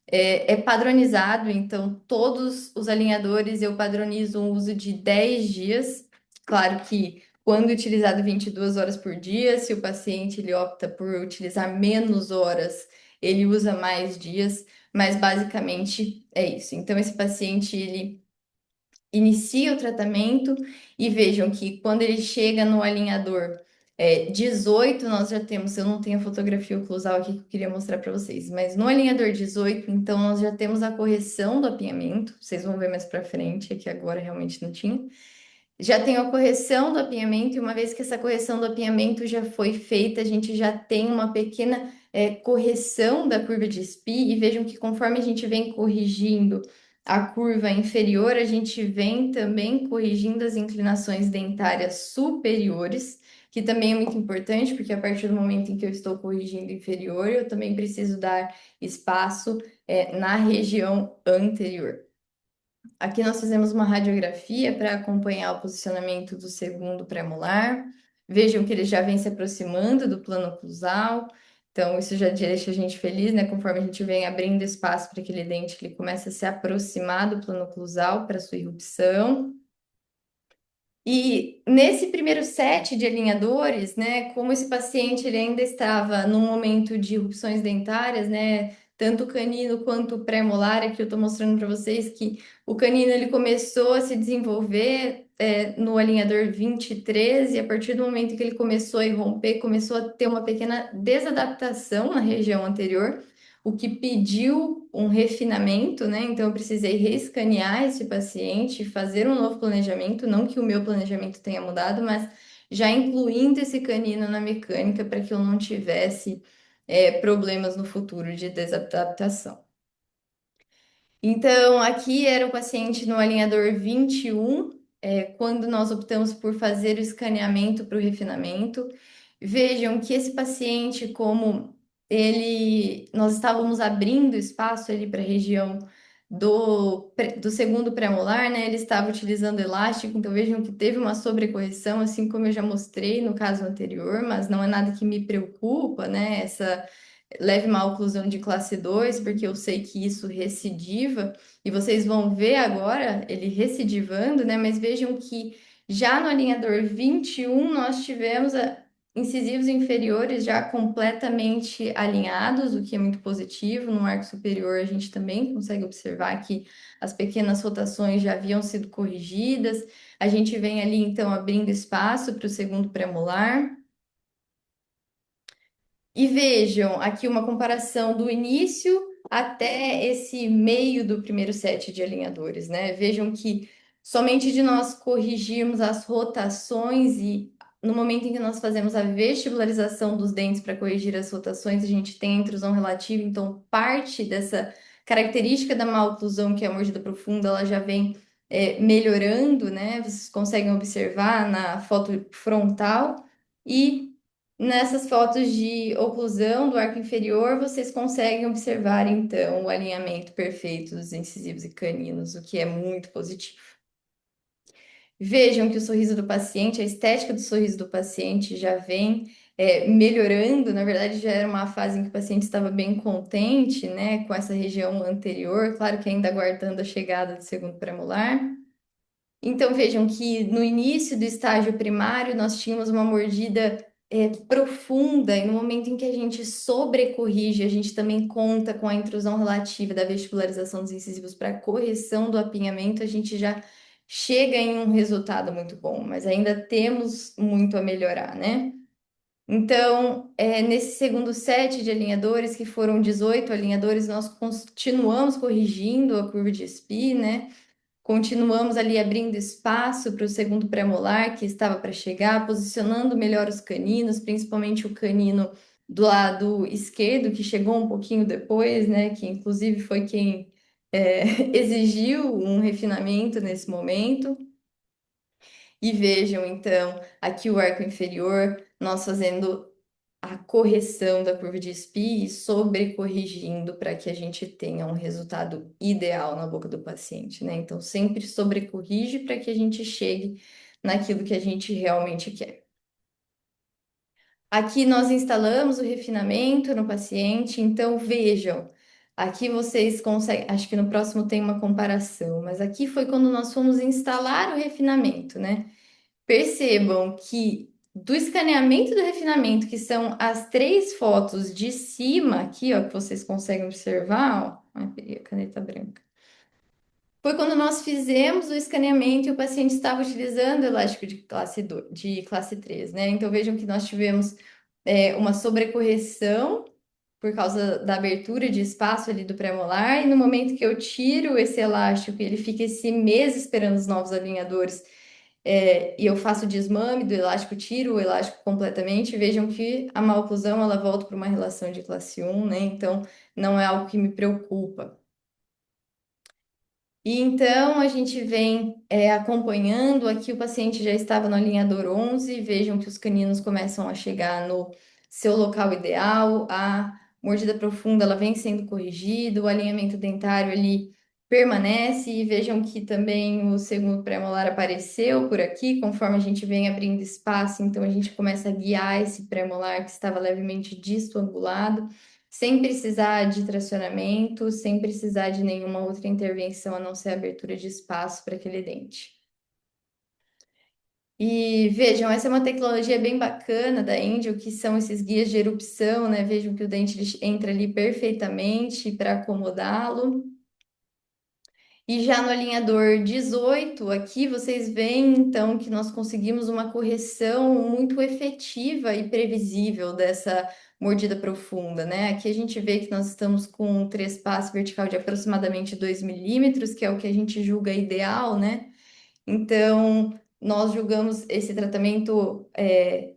é padronizado, então todos os alinhadores eu padronizo um uso de 10 dias. Claro que quando utilizado 22 horas por dia, se o paciente ele opta por utilizar menos horas, ele usa mais dias, mas basicamente é isso. Então esse paciente ele inicia o tratamento e vejam que quando ele chega no alinhador 18, nós já temos, eu não tenho a fotografia oclusal aqui que eu queria mostrar para vocês, mas no alinhador 18, então nós já temos a correção do apinhamento, vocês vão ver mais para frente, aqui agora realmente não tinha. Já tem a correção do apinhamento, e uma vez que essa correção do apinhamento já foi feita, a gente já tem uma pequena correção da curva de SPI, e vejam que conforme a gente vem corrigindo a curva inferior, a gente vem também corrigindo as inclinações dentárias superiores, que também é muito importante, porque a partir do momento em que eu estou corrigindo inferior, eu também preciso dar espaço na região anterior. Aqui nós fizemos uma radiografia para acompanhar o posicionamento do segundo premolar. Vejam que ele já vem se aproximando do plano oclusal. Então, isso já deixa a gente feliz, né? Conforme a gente vem abrindo espaço para aquele dente, ele começa a se aproximar do plano oclusal para sua irrupção. E nesse primeiro set de alinhadores, né, como esse paciente ele ainda estava num momento de erupções dentárias, né, tanto o canino quanto o pré-molar, aqui eu estou mostrando para vocês que o canino ele começou a se desenvolver no alinhador 23 e a partir do momento que ele começou a irromper, começou a ter uma pequena desadaptação na região anterior, o que pediu um refinamento, né? Então, eu precisei reescanear esse paciente, fazer um novo planejamento, não que o meu planejamento tenha mudado, mas já incluindo esse canino na mecânica para que eu não tivesse problemas no futuro de desadaptação. Então, aqui era o paciente no alinhador 21. quando nós optamos por fazer o escaneamento para o refinamento. Vejam que esse paciente, como nós estávamos abrindo espaço ali para a região do segundo premolar, né? Ele estava utilizando elástico, então vejam que teve uma sobrecorreção, assim como eu já mostrei no caso anterior, mas não é nada que me preocupa, né? Essa leve má oclusão de classe 2, porque eu sei que isso recidiva, e vocês vão ver agora ele recidivando, né? Mas vejam que já no alinhador 21 nós tivemos incisivos inferiores já completamente alinhados, o que é muito positivo. No arco superior, a gente também consegue observar que as pequenas rotações já haviam sido corrigidas. A gente vem ali, então, abrindo espaço para o segundo premolar. E vejam aqui uma comparação do início até esse meio do primeiro set de alinhadores, né? Vejam que somente de nós corrigirmos as rotações e no momento em que nós fazemos a vestibularização dos dentes para corrigir as rotações, a gente tem a intrusão relativa, então parte dessa característica da maloclusão, que é a mordida profunda, ela já vem melhorando, né? Vocês conseguem observar na foto frontal. E nessas fotos de oclusão do arco inferior, vocês conseguem observar então o alinhamento perfeito dos incisivos e caninos, o que é muito positivo. Vejam que o sorriso do paciente, a estética do sorriso do paciente já vem melhorando. Na verdade, já era uma fase em que o paciente estava bem contente, né, com essa região anterior, claro que ainda aguardando a chegada do segundo premolar. Então vejam que no início do estágio primário nós tínhamos uma mordida profunda, e no momento em que a gente sobrecorrige, a gente também conta com a intrusão relativa da vestibularização dos incisivos para correção do apinhamento, a gente já chega em um resultado muito bom, mas ainda temos muito a melhorar, né? Então, nesse segundo set de alinhadores, que foram 18 alinhadores, nós continuamos corrigindo a curva de SPI, né? Continuamos ali abrindo espaço para o segundo pré-molar que estava para chegar, posicionando melhor os caninos, principalmente o canino do lado esquerdo, que chegou um pouquinho depois, né? Que inclusive foi quem exigiu um refinamento nesse momento. E vejam então aqui o arco inferior, nós fazendo a correção da curva de SPI e sobrecorrigindo para que a gente tenha um resultado ideal na boca do paciente, né? Então, sempre sobrecorrige para que a gente chegue naquilo que a gente realmente quer. Aqui nós instalamos o refinamento no paciente, então vejam, aqui vocês conseguem, acho que no próximo tem uma comparação, mas aqui foi quando nós fomos instalar o refinamento, né? Percebam que do escaneamento do refinamento, que são as três fotos de cima aqui, ó, que vocês conseguem observar, ó. Ai, peguei a caneta branca. Foi quando nós fizemos o escaneamento e o paciente estava utilizando elástico de classe 2, de classe 3, né? Então vejam que nós tivemos uma sobrecorreção por causa da abertura de espaço ali do pré-molar, e no momento que eu tiro esse elástico, ele fica esse mês esperando os novos alinhadores, e eu faço o desmame do elástico, tiro o elástico completamente, vejam que a maloclusão ela volta para uma relação de classe 1, né? Então não é algo que me preocupa. E então a gente vem acompanhando, aqui o paciente já estava no alinhador 11, vejam que os caninos começam a chegar no seu local ideal, a mordida profunda ela vem sendo corrigida, o alinhamento dentário ali permanece, e vejam que também o segundo pré-molar apareceu por aqui, conforme a gente vem abrindo espaço, então a gente começa a guiar esse pré-molar que estava levemente distoangulado, sem precisar de tracionamento, sem precisar de nenhuma outra intervenção a não ser a abertura de espaço para aquele dente. E vejam, essa é uma tecnologia bem bacana da Angel, que são esses guias de erupção, né? Vejam que o dente ele entra ali perfeitamente para acomodá-lo. E já no alinhador 18, aqui vocês veem então que nós conseguimos uma correção muito efetiva e previsível dessa mordida profunda, né? Aqui a gente vê que nós estamos com um trespasse vertical de aproximadamente 2 milímetros, que é o que a gente julga ideal, né? Então, nós julgamos esse tratamento,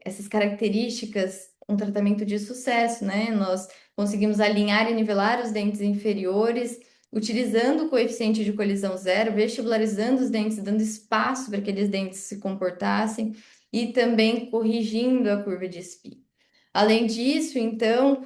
essas características, um tratamento de sucesso, né? Nós conseguimos alinhar e nivelar os dentes inferiores, utilizando o coeficiente de colisão zero, vestibularizando os dentes, dando espaço para que aqueles dentes se comportassem e também corrigindo a curva de Spee. Além disso, então,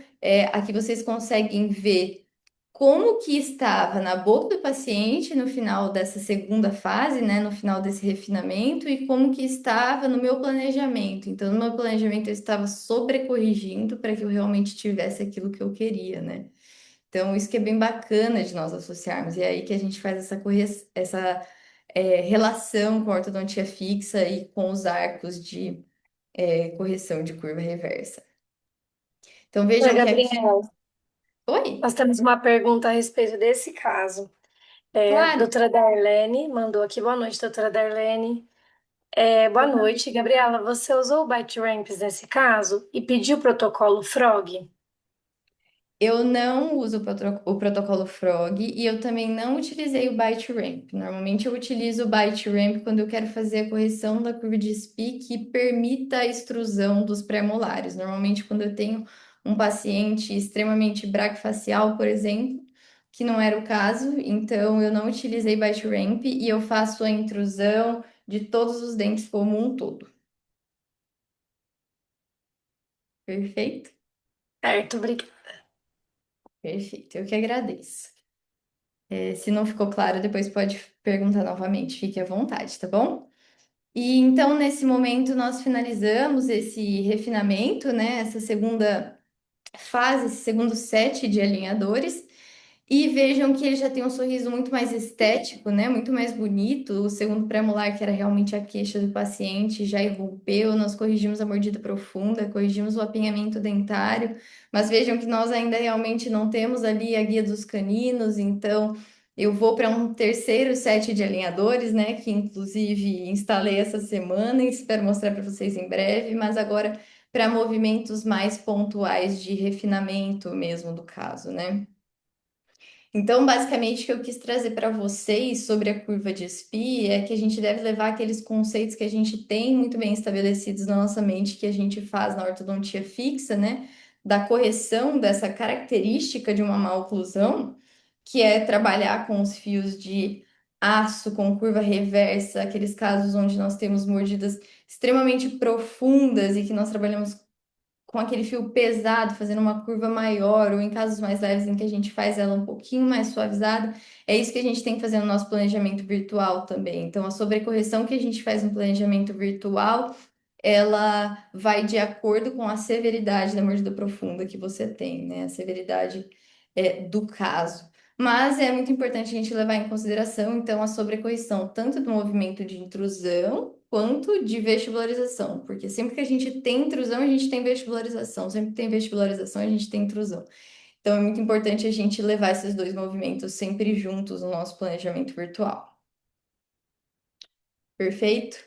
aqui vocês conseguem ver como que estava na boca do paciente no final dessa segunda fase, né, no final desse refinamento, e como que estava no meu planejamento. Então, no meu planejamento eu estava sobrecorrigindo para que eu realmente tivesse aquilo que eu queria, né? Então, isso que é bem bacana de nós associarmos. E é aí que a gente faz essa relação com a ortodontia fixa e com os arcos de correção de curva reversa. Então, Oi, vejam que aqui. Gabriel, Oi, nós temos uma pergunta a respeito desse caso. claro. Doutora Darlene mandou aqui. Boa noite, doutora Darlene. Boa noite, Gabriela. Você usou o Bite Ramps nesse caso e pediu o protocolo Frog? Eu não uso o protocolo Frog e eu também não utilizei o Bite Ramp. Normalmente eu utilizo o Bite Ramp quando eu quero fazer a correção da curva de Spee que permita a extrusão dos pré-molares. Normalmente quando eu tenho um paciente extremamente braquifacial, por exemplo, que não era o caso, então eu não utilizei Bite Ramp e eu faço a intrusão de todos os dentes como um todo. Perfeito? Certo, obrigada. Perfeito. Eu que agradeço. Se não ficou claro, depois pode perguntar novamente, fique à vontade, tá bom? E então, nesse momento, nós finalizamos esse refinamento, né? Essa segunda fase, esse segundo set de alinhadores. E vejam que ele já tem um sorriso muito mais estético, né? Muito mais bonito. O segundo pré-molar, que era realmente a queixa do paciente, já irrompeu. Nós corrigimos a mordida profunda, corrigimos o apinhamento dentário. Mas vejam que nós ainda realmente não temos ali a guia dos caninos. Então, eu vou para um terceiro set de alinhadores, né? Que inclusive instalei essa semana e espero mostrar para vocês em breve. Mas agora para movimentos mais pontuais de refinamento mesmo do caso, né? Então, basicamente, o que eu quis trazer para vocês sobre a curva de Spee é que a gente deve levar aqueles conceitos que a gente tem muito bem estabelecidos na nossa mente, que a gente faz na ortodontia fixa, né? Da correção dessa característica de uma maloclusão, que é trabalhar com os fios de aço, com curva reversa, aqueles casos onde nós temos mordidas extremamente profundas e que nós trabalhamos com aquele fio pesado, fazendo uma curva maior, ou em casos mais leves em que a gente faz ela um pouquinho mais suavizada. É isso que a gente tem que fazer no nosso planejamento virtual também. Então, a sobrecorreção que a gente faz no planejamento virtual, ela vai de acordo com a severidade da mordida profunda que você tem, né? A severidade do caso. Mas é muito importante a gente levar em consideração, então, a sobrecorreção, tanto do movimento de intrusão quanto de vestibularização, porque sempre que a gente tem intrusão, a gente tem vestibularização, sempre que tem vestibularização, a gente tem intrusão. Então, é muito importante a gente levar esses dois movimentos sempre juntos no nosso planejamento virtual. Perfeito?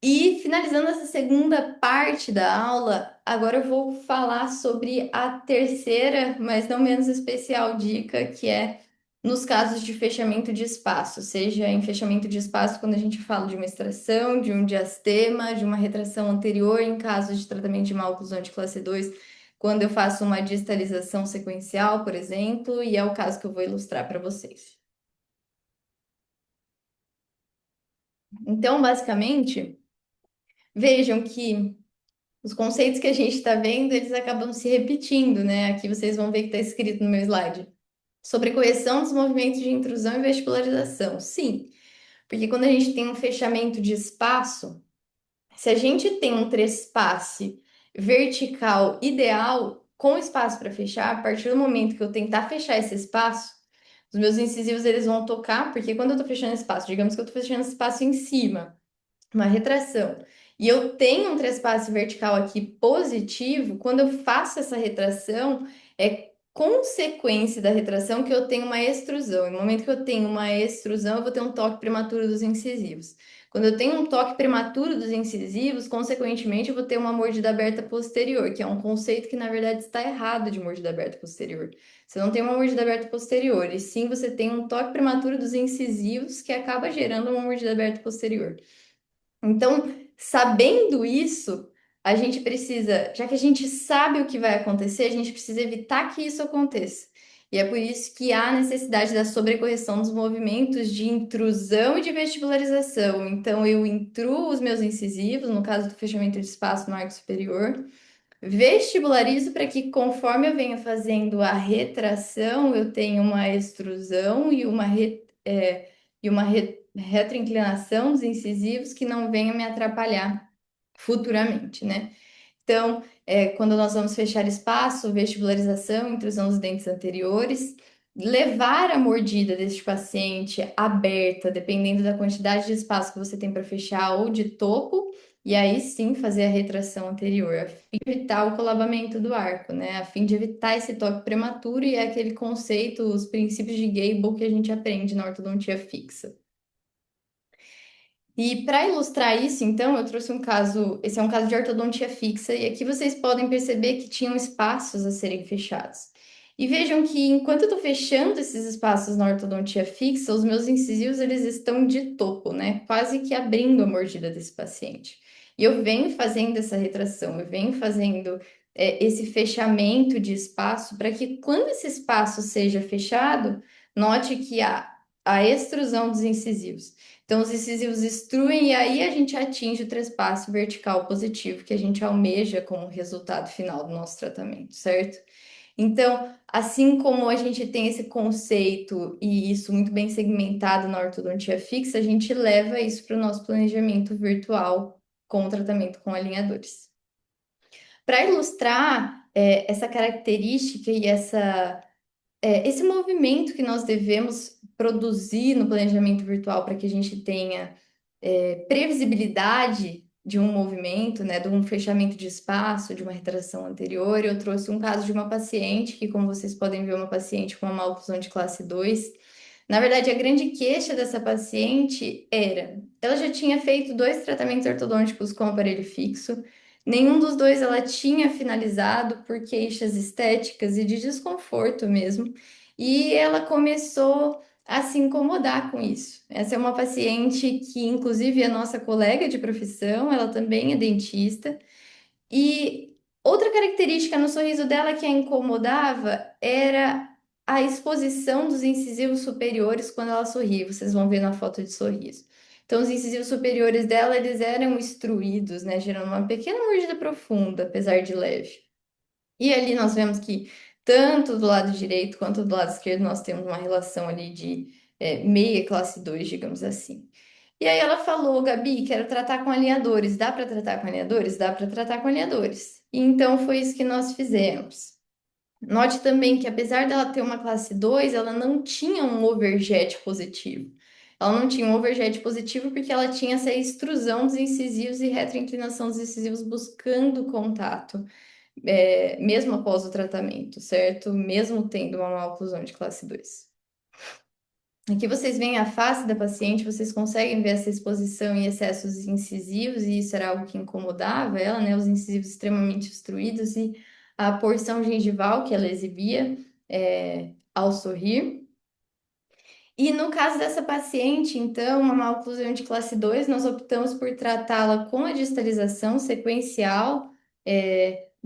E finalizando essa segunda parte da aula, agora eu vou falar sobre a terceira, mas não menos especial dica, que é nos casos de fechamento de espaço, seja em fechamento de espaço quando a gente fala de uma extração, de um diastema, de uma retração anterior, em casos de tratamento de maloclusão de classe 2, quando eu faço uma distalização sequencial, por exemplo, e é o caso que eu vou ilustrar para vocês. Então, basicamente, vejam que os conceitos que a gente está vendo, eles acabam se repetindo, né? Aqui vocês vão ver que está escrito no meu slide. Sobre correção dos movimentos de intrusão e vestibularização. Sim, porque quando a gente tem um fechamento de espaço, se a gente tem um trespasse vertical ideal, com espaço para fechar, a partir do momento que eu tentar fechar esse espaço, os meus incisivos eles vão tocar, porque quando eu estou fechando espaço, digamos que eu estou fechando espaço em cima, uma retração, e eu tenho um trespasse vertical aqui positivo, quando eu faço essa retração, é consequência da retração que eu tenho uma extrusão. E no momento que eu tenho uma extrusão, eu vou ter um toque prematuro dos incisivos. Quando eu tenho um toque prematuro dos incisivos, consequentemente, eu vou ter uma mordida aberta posterior, que é um conceito que, na verdade, está errado de mordida aberta posterior. Você não tem uma mordida aberta posterior, e sim você tem um toque prematuro dos incisivos que acaba gerando uma mordida aberta posterior. Então, sabendo isso, a gente precisa, já que a gente sabe o que vai acontecer, a gente precisa evitar que isso aconteça. E é por isso que há necessidade da sobrecorreção dos movimentos de intrusão e de vestibularização. Então, eu intruo os meus incisivos, no caso do fechamento de espaço no arco superior, vestibularizo para que, conforme eu venha fazendo a retração, eu tenha uma extrusão e uma retroinclinação dos incisivos que não venha me atrapalhar futuramente, né? Então, quando nós vamos fechar espaço, vestibularização, intrusão dos dentes anteriores, levar a mordida deste paciente aberta, dependendo da quantidade de espaço que você tem para fechar, ou de topo, e aí sim fazer a retração anterior, a fim de evitar o colabamento do arco, né? A fim de evitar esse toque prematuro e é aquele conceito, os princípios de Gable que a gente aprende na ortodontia fixa. E para ilustrar isso, então, eu trouxe um caso. Esse é um caso de ortodontia fixa, e aqui vocês podem perceber que tinham espaços a serem fechados. E vejam que enquanto eu estou fechando esses espaços na ortodontia fixa, os meus incisivos eles estão de topo, né? Quase que abrindo a mordida desse paciente. E eu venho fazendo essa retração, eu venho fazendo esse fechamento de espaço para que quando esse espaço seja fechado, note que há a extrusão dos incisivos. Então, os incisivos extruem e aí a gente atinge o trespasse vertical positivo que a gente almeja como resultado final do nosso tratamento, certo? Então, assim como a gente tem esse conceito e isso muito bem segmentado na ortodontia fixa, a gente leva isso para o nosso planejamento virtual com o tratamento com alinhadores. Para ilustrar essa característica e esse movimento que nós devemos produzir no planejamento virtual para que a gente tenha previsibilidade de um movimento, né, de um fechamento de espaço, de uma retração anterior. Eu trouxe um caso de uma paciente, que, como vocês podem ver, é uma paciente com uma maloclusão de classe 2. Na verdade, a grande queixa dessa paciente era, ela já tinha feito 2 tratamentos ortodônticos com aparelho fixo, nenhum dos dois ela tinha finalizado por queixas estéticas e de desconforto mesmo, e ela começou a se incomodar com isso. Essa é uma paciente que, inclusive, é nossa colega de profissão, ela também é dentista. E outra característica no sorriso dela que a incomodava era a exposição dos incisivos superiores quando ela sorria. Vocês vão ver na foto de sorriso. Então, os incisivos superiores dela, eles eram extruídos, né, gerando uma pequena mordida profunda, apesar de leve. E ali nós vemos que tanto do lado direito quanto do lado esquerdo nós temos uma relação ali de meia classe 2, digamos assim. E aí ela falou, Gabi, quero tratar com alinhadores. Dá para tratar com alinhadores? Dá para tratar com alinhadores. E então foi isso que nós fizemos. Note também que apesar dela ter uma classe 2, ela não tinha um overjet positivo. Ela não tinha um overjet positivo porque ela tinha essa extrusão dos incisivos e retroinclinação dos incisivos buscando contato mesmo após o tratamento, certo? Mesmo tendo uma maloclusão de classe 2. Aqui vocês veem a face da paciente, vocês conseguem ver essa exposição e excessos incisivos, e isso era algo que incomodava ela, né? Os incisivos extremamente obstruídos e a porção gengival que ela exibia ao sorrir. E no caso dessa paciente, então, uma maloclusão de classe 2, nós optamos por tratá-la com a distalização sequencial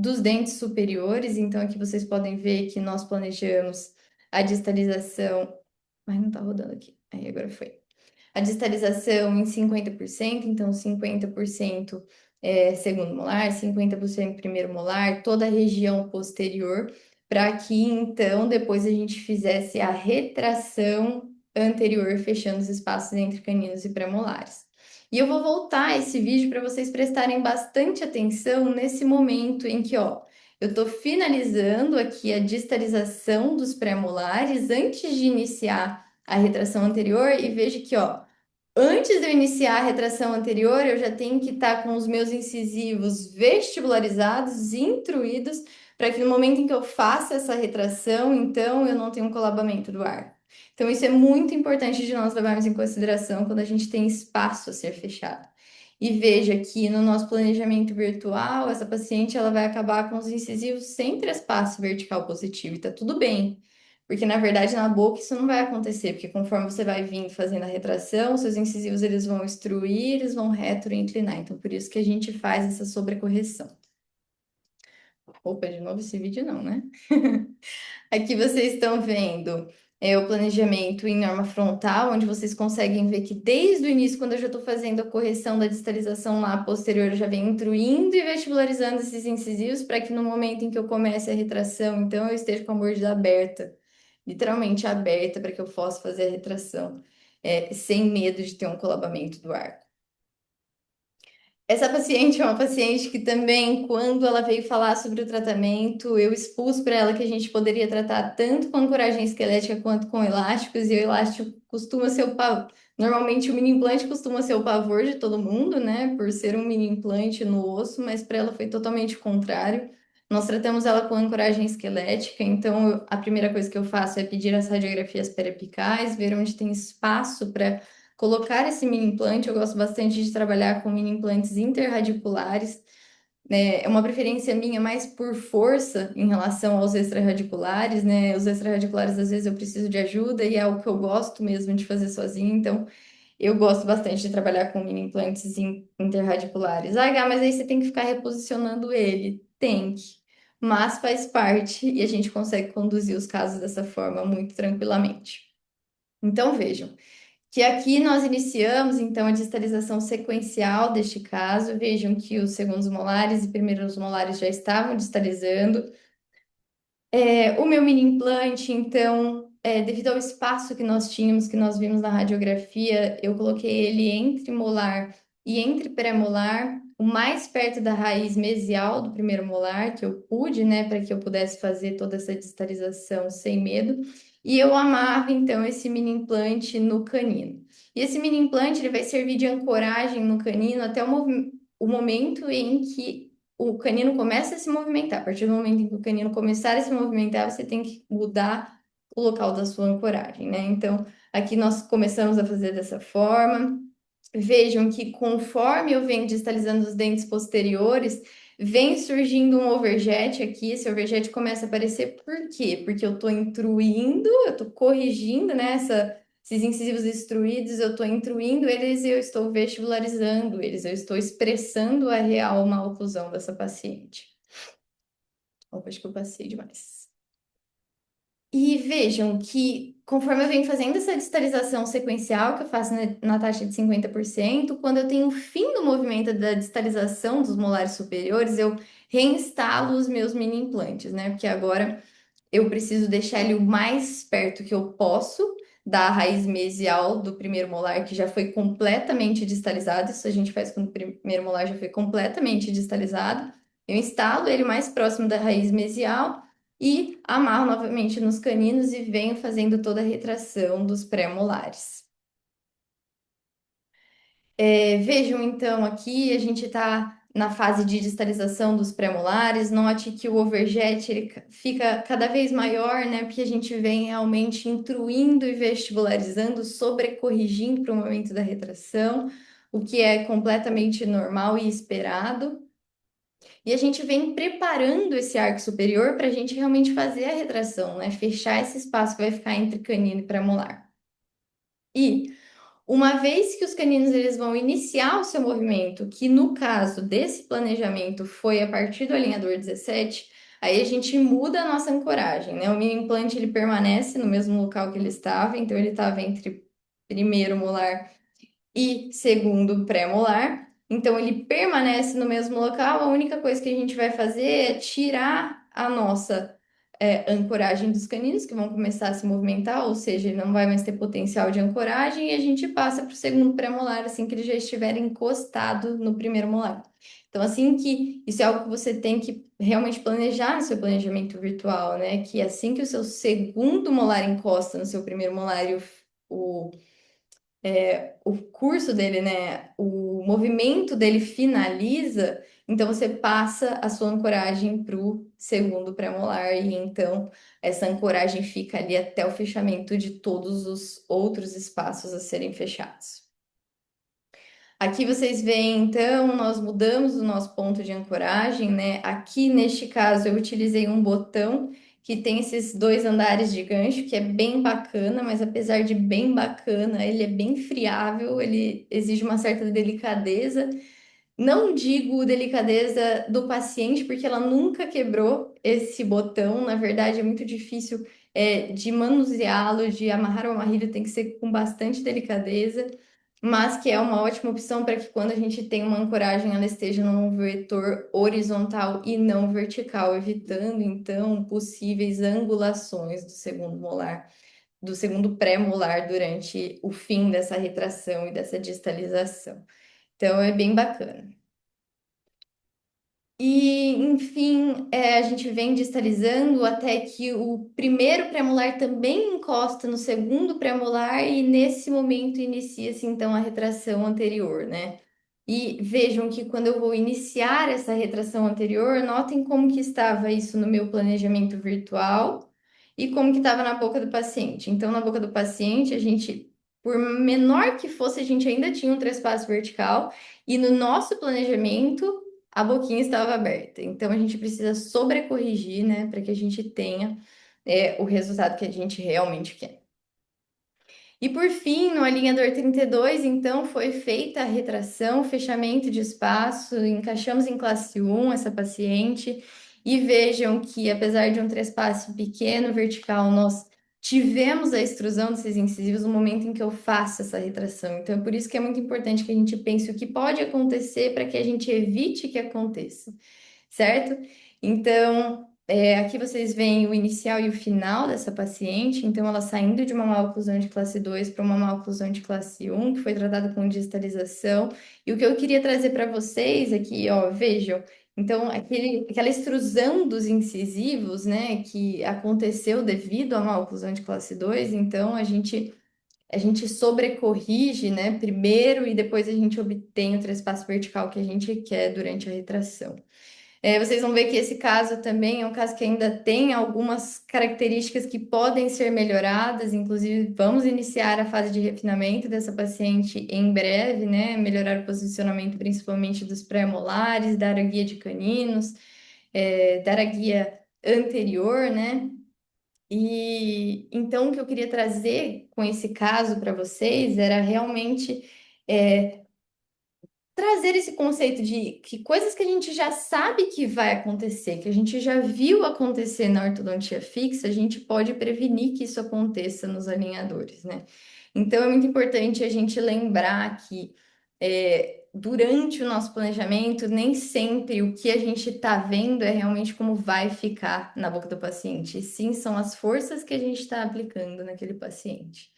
dos dentes superiores. Então, aqui vocês podem ver que nós planejamos a distalização. Ai, não tá rodando aqui. Aí, agora foi. A distalização em 50%, então 50% segundo molar, 50% primeiro molar, toda a região posterior, para que então depois a gente fizesse a retração anterior, fechando os espaços entre caninos e pré-molares. E eu vou voltar esse vídeo para vocês prestarem bastante atenção nesse momento em que, ó, eu estou finalizando aqui a distalização dos pré-molares antes de iniciar a retração anterior e veja que, ó, antes de eu iniciar a retração anterior, eu já tenho que estar com os meus incisivos vestibularizados, intruídos, para que no momento em que eu faça essa retração, então eu não tenha um colabamento do ar. Então, isso é muito importante de nós levarmos em consideração quando a gente tem espaço a ser fechado. E veja que no nosso planejamento virtual, essa paciente ela vai acabar com os incisivos sem trespasse vertical positivo, e tá tudo bem. Porque, na verdade, na boca isso não vai acontecer, porque conforme você vai vindo fazendo a retração, seus incisivos eles vão extruir, eles vão retroinclinar. Então, por isso que a gente faz essa sobrecorreção. Opa, de novo esse vídeo não, né? Aqui vocês estão vendo o planejamento em norma frontal, onde vocês conseguem ver que desde o início, quando eu já estou fazendo a correção da distalização lá posterior, eu já venho intruindo e vestibularizando esses incisivos para que no momento em que eu comece a retração, então eu esteja com a mordida aberta, literalmente aberta, para que eu possa fazer a retração, sem medo de ter um colabamento do arco. Essa paciente é uma paciente que também, quando ela veio falar sobre o tratamento, eu expus para ela que a gente poderia tratar tanto com ancoragem esquelética quanto com elásticos, e o elástico costuma ser o pavor. Normalmente o mini implante costuma ser o pavor de todo mundo, né? Por ser um mini implante no osso, mas para ela foi totalmente o contrário. Nós tratamos ela com ancoragem esquelética, então a primeira coisa que eu faço é pedir as radiografias periapicais, ver onde tem espaço para colocar esse mini implante. Eu gosto bastante de trabalhar com mini implantes interradiculares. Né? É uma preferência minha mais por força em relação aos extraradiculares, né? Os extraradiculares, às vezes, eu preciso de ajuda e é algo que eu gosto mesmo de fazer sozinha, então eu gosto bastante de trabalhar com mini implantes interradiculares. Ah, Gá, mas aí você tem que ficar reposicionando ele. Tem que. Mas faz parte e a gente consegue conduzir os casos dessa forma muito tranquilamente. Então, vejam que aqui nós iniciamos, então, a distalização sequencial deste caso. Vejam que os segundos molares e primeiros molares já estavam distalizando. O meu mini implante, então, devido ao espaço que nós tínhamos, que nós vimos na radiografia, eu coloquei ele entre molar e entre pré-molar, o mais perto da raiz mesial do primeiro molar, que eu pude, né, para que eu pudesse fazer toda essa distalização sem medo. E eu amarro, então, esse mini implante no canino. E esse mini implante, ele vai servir de ancoragem no canino até o momento em que o canino começa a se movimentar. A partir do momento em que o canino começar a se movimentar, você tem que mudar o local da sua ancoragem, né? Então, aqui nós começamos a fazer dessa forma. Vejam que conforme eu venho distalizando os dentes posteriores, vem surgindo um overjet aqui. Esse overjet começa a aparecer por quê? Porque eu estou intruindo, eu estou corrigindo, né, esses incisivos extruídos, eu estou intruindo eles e eu estou vestibularizando eles, eu estou expressando a real maloclusão dessa paciente. Opa, acho que eu passei demais. E vejam que, conforme eu venho fazendo essa distalização sequencial, que eu faço na taxa de 50%, quando eu tenho o fim do movimento da distalização dos molares superiores, eu reinstalo os meus mini implantes, né? Porque agora eu preciso deixar ele o mais perto que eu posso da raiz mesial do primeiro molar, que já foi completamente distalizado. Isso a gente faz quando o primeiro molar já foi completamente distalizado. Eu instalo ele mais próximo da raiz mesial e amarro novamente nos caninos e venho fazendo toda a retração dos pré-molares. Vejam então aqui, a gente está na fase de distalização dos pré-molares. Note que o overjet ele fica cada vez maior, né? Porque a gente vem realmente intruindo e vestibularizando, sobrecorrigindo para o momento da retração, o que é completamente normal e esperado. E a gente vem preparando esse arco superior para a gente realmente fazer a retração, né? Fechar esse espaço que vai ficar entre canino e pré-molar. E uma vez que os caninos eles vão iniciar o seu movimento, que no caso desse planejamento foi a partir do alinhador 17, aí a gente muda a nossa ancoragem, né? O mini implante ele permanece no mesmo local que ele estava, então ele estava entre primeiro molar e segundo pré-molar. Então ele permanece no mesmo local. A única coisa que a gente vai fazer é tirar a nossa ancoragem dos caninos, que vão começar a se movimentar, ou seja, ele não vai mais ter potencial de ancoragem, e a gente passa para o segundo pré-molar assim que ele já estiver encostado no primeiro molar. Então, assim que isso é algo que você tem que realmente planejar no seu planejamento virtual, né? Que assim que o seu segundo molar encosta no seu primeiro molar e o curso dele, né? O movimento dele finaliza, então você passa a sua ancoragem para o segundo pré-molar, e então essa ancoragem fica ali até o fechamento de todos os outros espaços a serem fechados. Aqui vocês veem, então, nós mudamos o nosso ponto de ancoragem, né? Aqui, neste caso, eu utilizei um botão que tem esses dois andares de gancho, que é bem bacana, mas apesar de bem bacana, ele é bem friável, ele exige uma certa delicadeza. Não digo delicadeza do paciente, porque ela nunca quebrou esse botão. Na verdade, é muito difícil de manuseá-lo, de amarrar o amarrilho, tem que ser com bastante delicadeza, mas que é uma ótima opção para que quando a gente tem uma ancoragem, ela esteja num vetor horizontal e não vertical, evitando então possíveis angulações do segundo molar, do segundo pré-molar durante o fim dessa retração e dessa distalização. Então, é bem bacana. E, enfim, a gente vem distalizando até que o primeiro premolar também encosta no segundo premolar e nesse momento inicia-se então a retração anterior, né? E vejam que quando eu vou iniciar essa retração anterior, notem como que estava isso no meu planejamento virtual e como que estava na boca do paciente. Então, na boca do paciente, a gente, por menor que fosse, a gente ainda tinha um trespasso vertical e no nosso planejamento a boquinha estava aberta. Então a gente precisa sobrecorrigir, né, para que a gente tenha o resultado que a gente realmente quer. E por fim, no alinhador 32, então, foi feita a retração, fechamento de espaço, encaixamos em classe 1 essa paciente, e vejam que, apesar de um trespasse pequeno, vertical, nós tivemos a extrusão desses incisivos no momento em que eu faço essa retração. Então, é por isso que é muito importante que a gente pense o que pode acontecer para que a gente evite que aconteça, certo? Então, aqui vocês veem o inicial e o final dessa paciente. Então, ela saindo de uma maloclusão de classe 2 para uma maloclusão de classe 1, que foi tratada com distalização. E o que eu queria trazer para vocês aqui, ó, vejam. Então, aquela extrusão dos incisivos, né, que aconteceu devido à maloclusão de classe 2, então a gente sobrecorrige, né, primeiro e depois a gente obtém o trespasso vertical que a gente quer durante a retração. Vocês vão ver que esse caso também é um caso que ainda tem algumas características que podem ser melhoradas, inclusive vamos iniciar a fase de refinamento dessa paciente em breve, né? Melhorar o posicionamento principalmente dos pré-molares, dar a guia de caninos, dar a guia anterior, né? E então o que eu queria trazer com esse caso para vocês era realmente trazer esse conceito de que coisas que a gente já sabe que vai acontecer, que a gente já viu acontecer na ortodontia fixa, a gente pode prevenir que isso aconteça nos alinhadores, né? Então é muito importante a gente lembrar que durante o nosso planejamento, nem sempre o que a gente está vendo é realmente como vai ficar na boca do paciente, e sim são as forças que a gente está aplicando naquele paciente.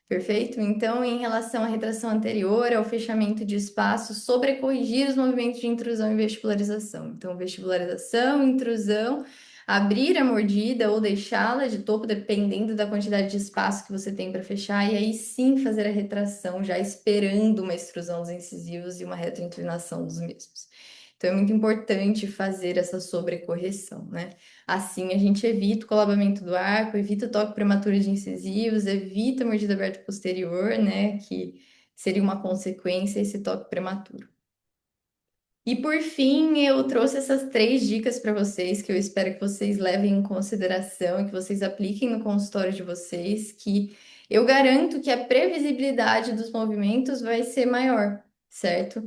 Perfeito? Então, em relação à retração anterior, ao fechamento de espaço, sobrecorrigir os movimentos de intrusão e vestibularização. Então, vestibularização, intrusão, abrir a mordida ou deixá-la de topo, dependendo da quantidade de espaço que você tem para fechar, e aí sim fazer a retração, já esperando uma extrusão dos incisivos e uma retroinclinação dos mesmos. Então, é muito importante fazer essa sobrecorreção, né? Assim, a gente evita o colabamento do arco, evita o toque prematuro de incisivos, evita a mordida aberta posterior, né? Que seria uma consequência esse toque prematuro. E por fim, eu trouxe essas 3 dicas para vocês que eu espero que vocês levem em consideração e que vocês apliquem no consultório de vocês, que eu garanto que a previsibilidade dos movimentos vai ser maior, certo?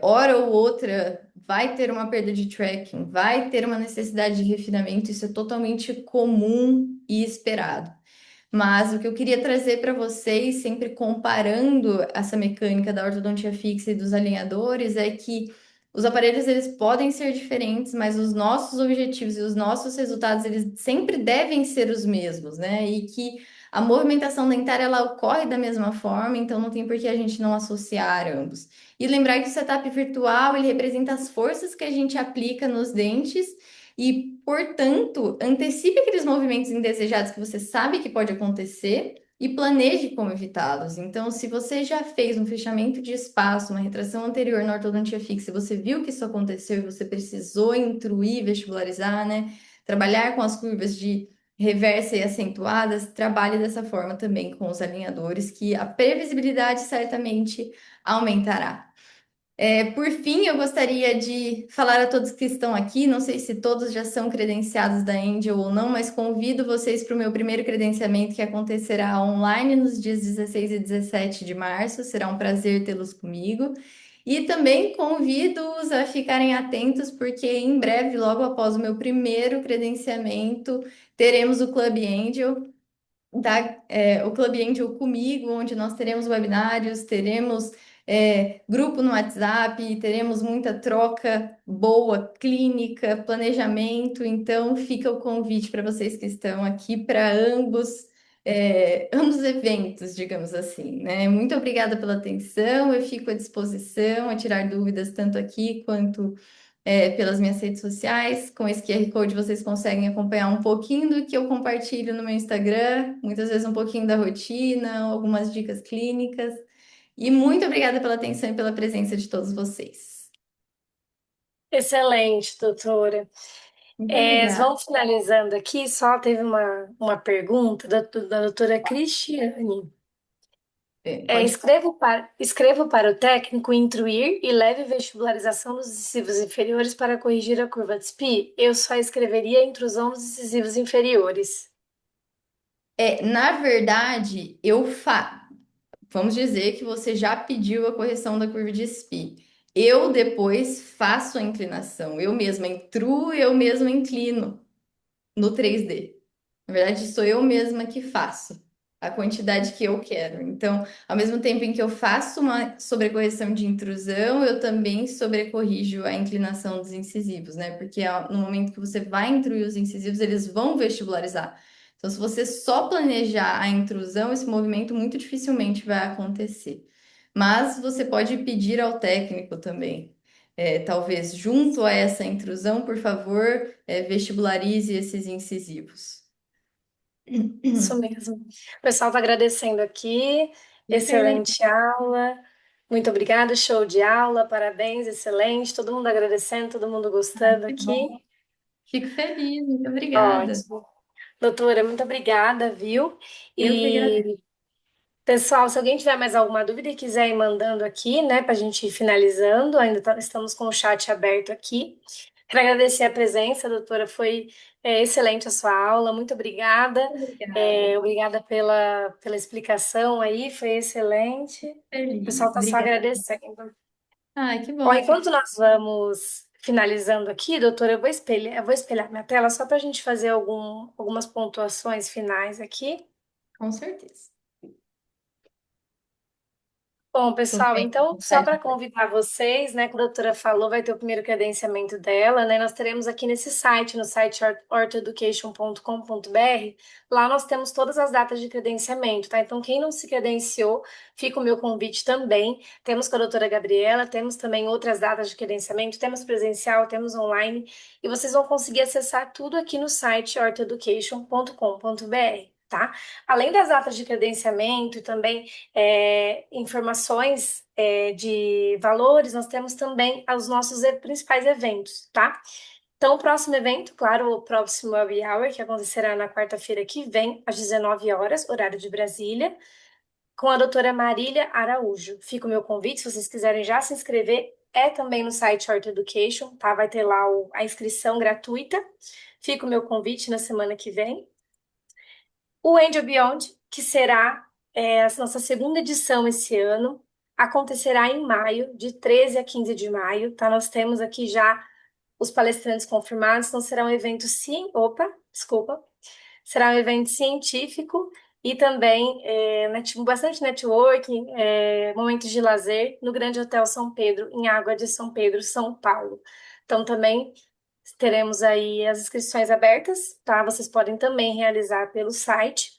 Hora ou outra vai ter uma perda de tracking, vai ter uma necessidade de refinamento, isso é totalmente comum e esperado. Mas o que eu queria trazer para vocês, sempre comparando essa mecânica da ortodontia fixa e dos alinhadores, é que os aparelhos eles podem ser diferentes, mas os nossos objetivos e os nossos resultados eles sempre devem ser os mesmos, né? E que a movimentação dentária ela ocorre da mesma forma, então não tem por que a gente não associar ambos. E lembrar que o setup virtual ele representa as forças que a gente aplica nos dentes e, portanto, antecipe aqueles movimentos indesejados que você sabe que pode acontecer e planeje como evitá-los. Então, se você já fez um fechamento de espaço, uma retração anterior na ortodontia fixa, e você viu que isso aconteceu e você precisou intruir, vestibularizar, né? Trabalhar com as curvas de reversa e acentuadas, trabalhe dessa forma também com os alinhadores, que a previsibilidade certamente aumentará. Por fim, eu gostaria de falar a todos que estão aqui, não sei se todos já são credenciados da Angel ou não, mas convido vocês para o meu primeiro credenciamento que acontecerá online nos dias 16 e 17 de março. Será um prazer tê-los comigo. E também convido-os a ficarem atentos, porque em breve, logo após o meu primeiro credenciamento, teremos o Club Angel o Club Angel comigo, onde nós teremos webinários, teremos grupo no WhatsApp, teremos muita troca boa, clínica, planejamento. Então, fica o convite para vocês que estão aqui para ambos os eventos, digamos assim, né? Muito obrigada pela atenção, eu fico à disposição a tirar dúvidas tanto aqui quanto pelas minhas redes sociais. Com esse QR Code vocês conseguem acompanhar um pouquinho do que eu compartilho no meu Instagram, muitas vezes um pouquinho da rotina, algumas dicas clínicas. E muito obrigada pela atenção e pela presença de todos vocês. Excelente, doutora. Muito obrigada. Vamos finalizando aqui, só teve uma pergunta da doutora Cristiane. Pode falar. Escrevo para o técnico instruir e leve vestibularização dos incisivos inferiores para corrigir a curva de SPI. Eu só escreveria a intrusão dos incisivos inferiores. Na verdade, vamos dizer que você já pediu a correção da curva de SPI. Eu depois faço a inclinação. Eu mesma intruo, eu mesma inclino no 3D. Na verdade, sou eu mesma que faço a quantidade que eu quero. Então, ao mesmo tempo em que eu faço uma sobrecorreção de intrusão, eu também sobrecorrijo a inclinação dos incisivos, né? Porque no momento que você vai intruir os incisivos, eles vão vestibularizar. Então, se você só planejar a intrusão, esse movimento muito dificilmente vai acontecer. Mas você pode pedir ao técnico também. Talvez junto a essa intrusão, por favor, vestibularize esses incisivos. Isso mesmo. O pessoal está agradecendo aqui. Super legal. Excelente aula. Muito obrigada, show de aula, parabéns, excelente. Todo mundo agradecendo, todo mundo Ai, gostando que aqui. bom. Fico feliz, muito obrigada. Ótimo. Doutora, muito obrigada, viu? Eu que agradeço. E pessoal, se alguém tiver mais alguma dúvida e quiser ir mandando aqui, né, para a gente ir finalizando, estamos com o chat aberto aqui. Quero agradecer a presença, doutora, foi excelente a sua aula, muito obrigada. Obrigada. Obrigada pela explicação aí, foi excelente. O pessoal Feliz. está só Obrigada. agradecendo. Ai, que Ó, bom, fico enquanto nós vamos finalizando aqui, doutora, eu vou espelhar minha tela só para a gente fazer algumas pontuações finais aqui. com certeza. Bom, Tô pessoal, vendo então, o só chat para aqui. convidar vocês, né, que a doutora falou, vai ter o primeiro credenciamento dela, né? Nós teremos aqui nesse site, no site ortoeducation.com.br, lá nós temos todas as datas de credenciamento, tá? Então, quem não se credenciou, fica o meu convite também. Temos com a doutora Gabriela, temos também outras datas de credenciamento, temos presencial, temos online, e vocês vão conseguir acessar tudo aqui no site ortoeducation.com.br. Tá? Além das datas de credenciamento e também informações de valores, nós temos também os nossos principais eventos, tá? Então, o próximo evento, claro, o próximo Happy Hour, que acontecerá na quarta-feira que vem, às 19 horas, horário de Brasília, com a doutora Marília Araújo. Fica o meu convite, se vocês quiserem já se inscrever, é também no site Horto Education, tá? Vai ter lá a inscrição gratuita. Fica o meu convite na semana que vem. O Angel Beyond, que será a nossa segunda edição esse ano, acontecerá em maio, de 13 a 15 de maio, tá? Nós temos aqui já os palestrantes confirmados, então será um evento desculpa, será um evento científico e também bastante networking, momentos de lazer no Grande Hotel São Pedro, em Água de São Pedro, São Paulo. Então também teremos aí as inscrições abertas, tá? Vocês podem também realizar pelo site.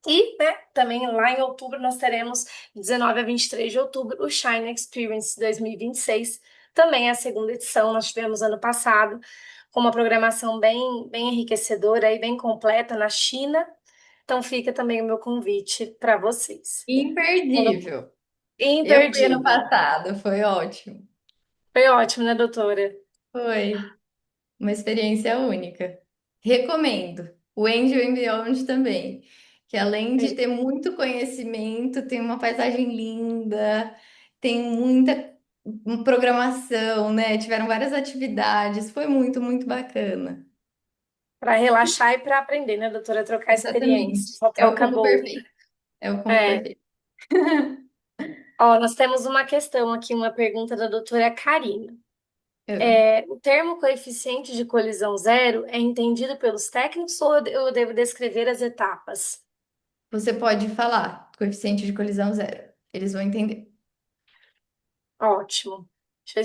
E, né, também lá em outubro nós teremos, 19 a 23 de outubro, o Shine Experience 2026. Também é a segunda edição, nós tivemos ano passado, com uma programação bem enriquecedora e bem completa na China. Então fica também o meu convite para vocês. Imperdível. Eu fui ano Imperdível. passado, foi ótimo. Foi ótimo, né, doutora? Foi uma experiência única. Recomendo. O Angel and Beyond também, que além de ter muito conhecimento, tem uma paisagem linda, tem muita programação, né? Tiveram várias atividades, foi muito, muito bacana. Para relaxar e para aprender, né, doutora? Trocar experiência, Exatamente. só É o troca combo boa. perfeito. É o combo É, perfeito. Ó, nós temos uma questão aqui, uma pergunta da doutora Karina. Eu. O termo coeficiente de colisão zero é entendido pelos técnicos ou eu devo descrever as etapas? Você pode falar coeficiente de colisão zero. Eles vão entender. Ótimo.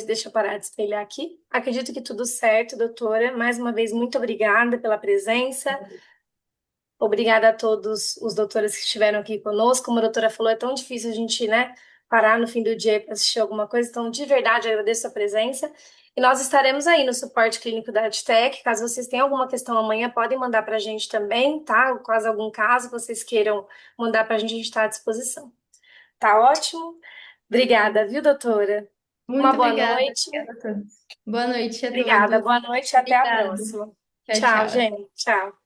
Deixa eu parar de espelhar aqui. Acredito que tudo certo, doutora. Mais uma vez, muito obrigada pela presença. Obrigada a todos os doutores que estiveram aqui conosco. Como a doutora falou, é tão difícil a gente, né, parar no fim do dia para assistir alguma coisa. Então, de verdade, agradeço a presença. E nós estaremos aí no suporte clínico da AdTech. Caso vocês tenham alguma questão amanhã, podem mandar para a gente também, tá? Caso algum caso que vocês queiram mandar para a gente está à disposição. Tá ótimo? Obrigada, viu, doutora? Uma Muito boa obrigada. noite. Obrigada a todos. Boa noite a Obrigada, todos. boa noite e até a Obrigado. próxima. Tchau, Tchau, tchau. gente. Tchau.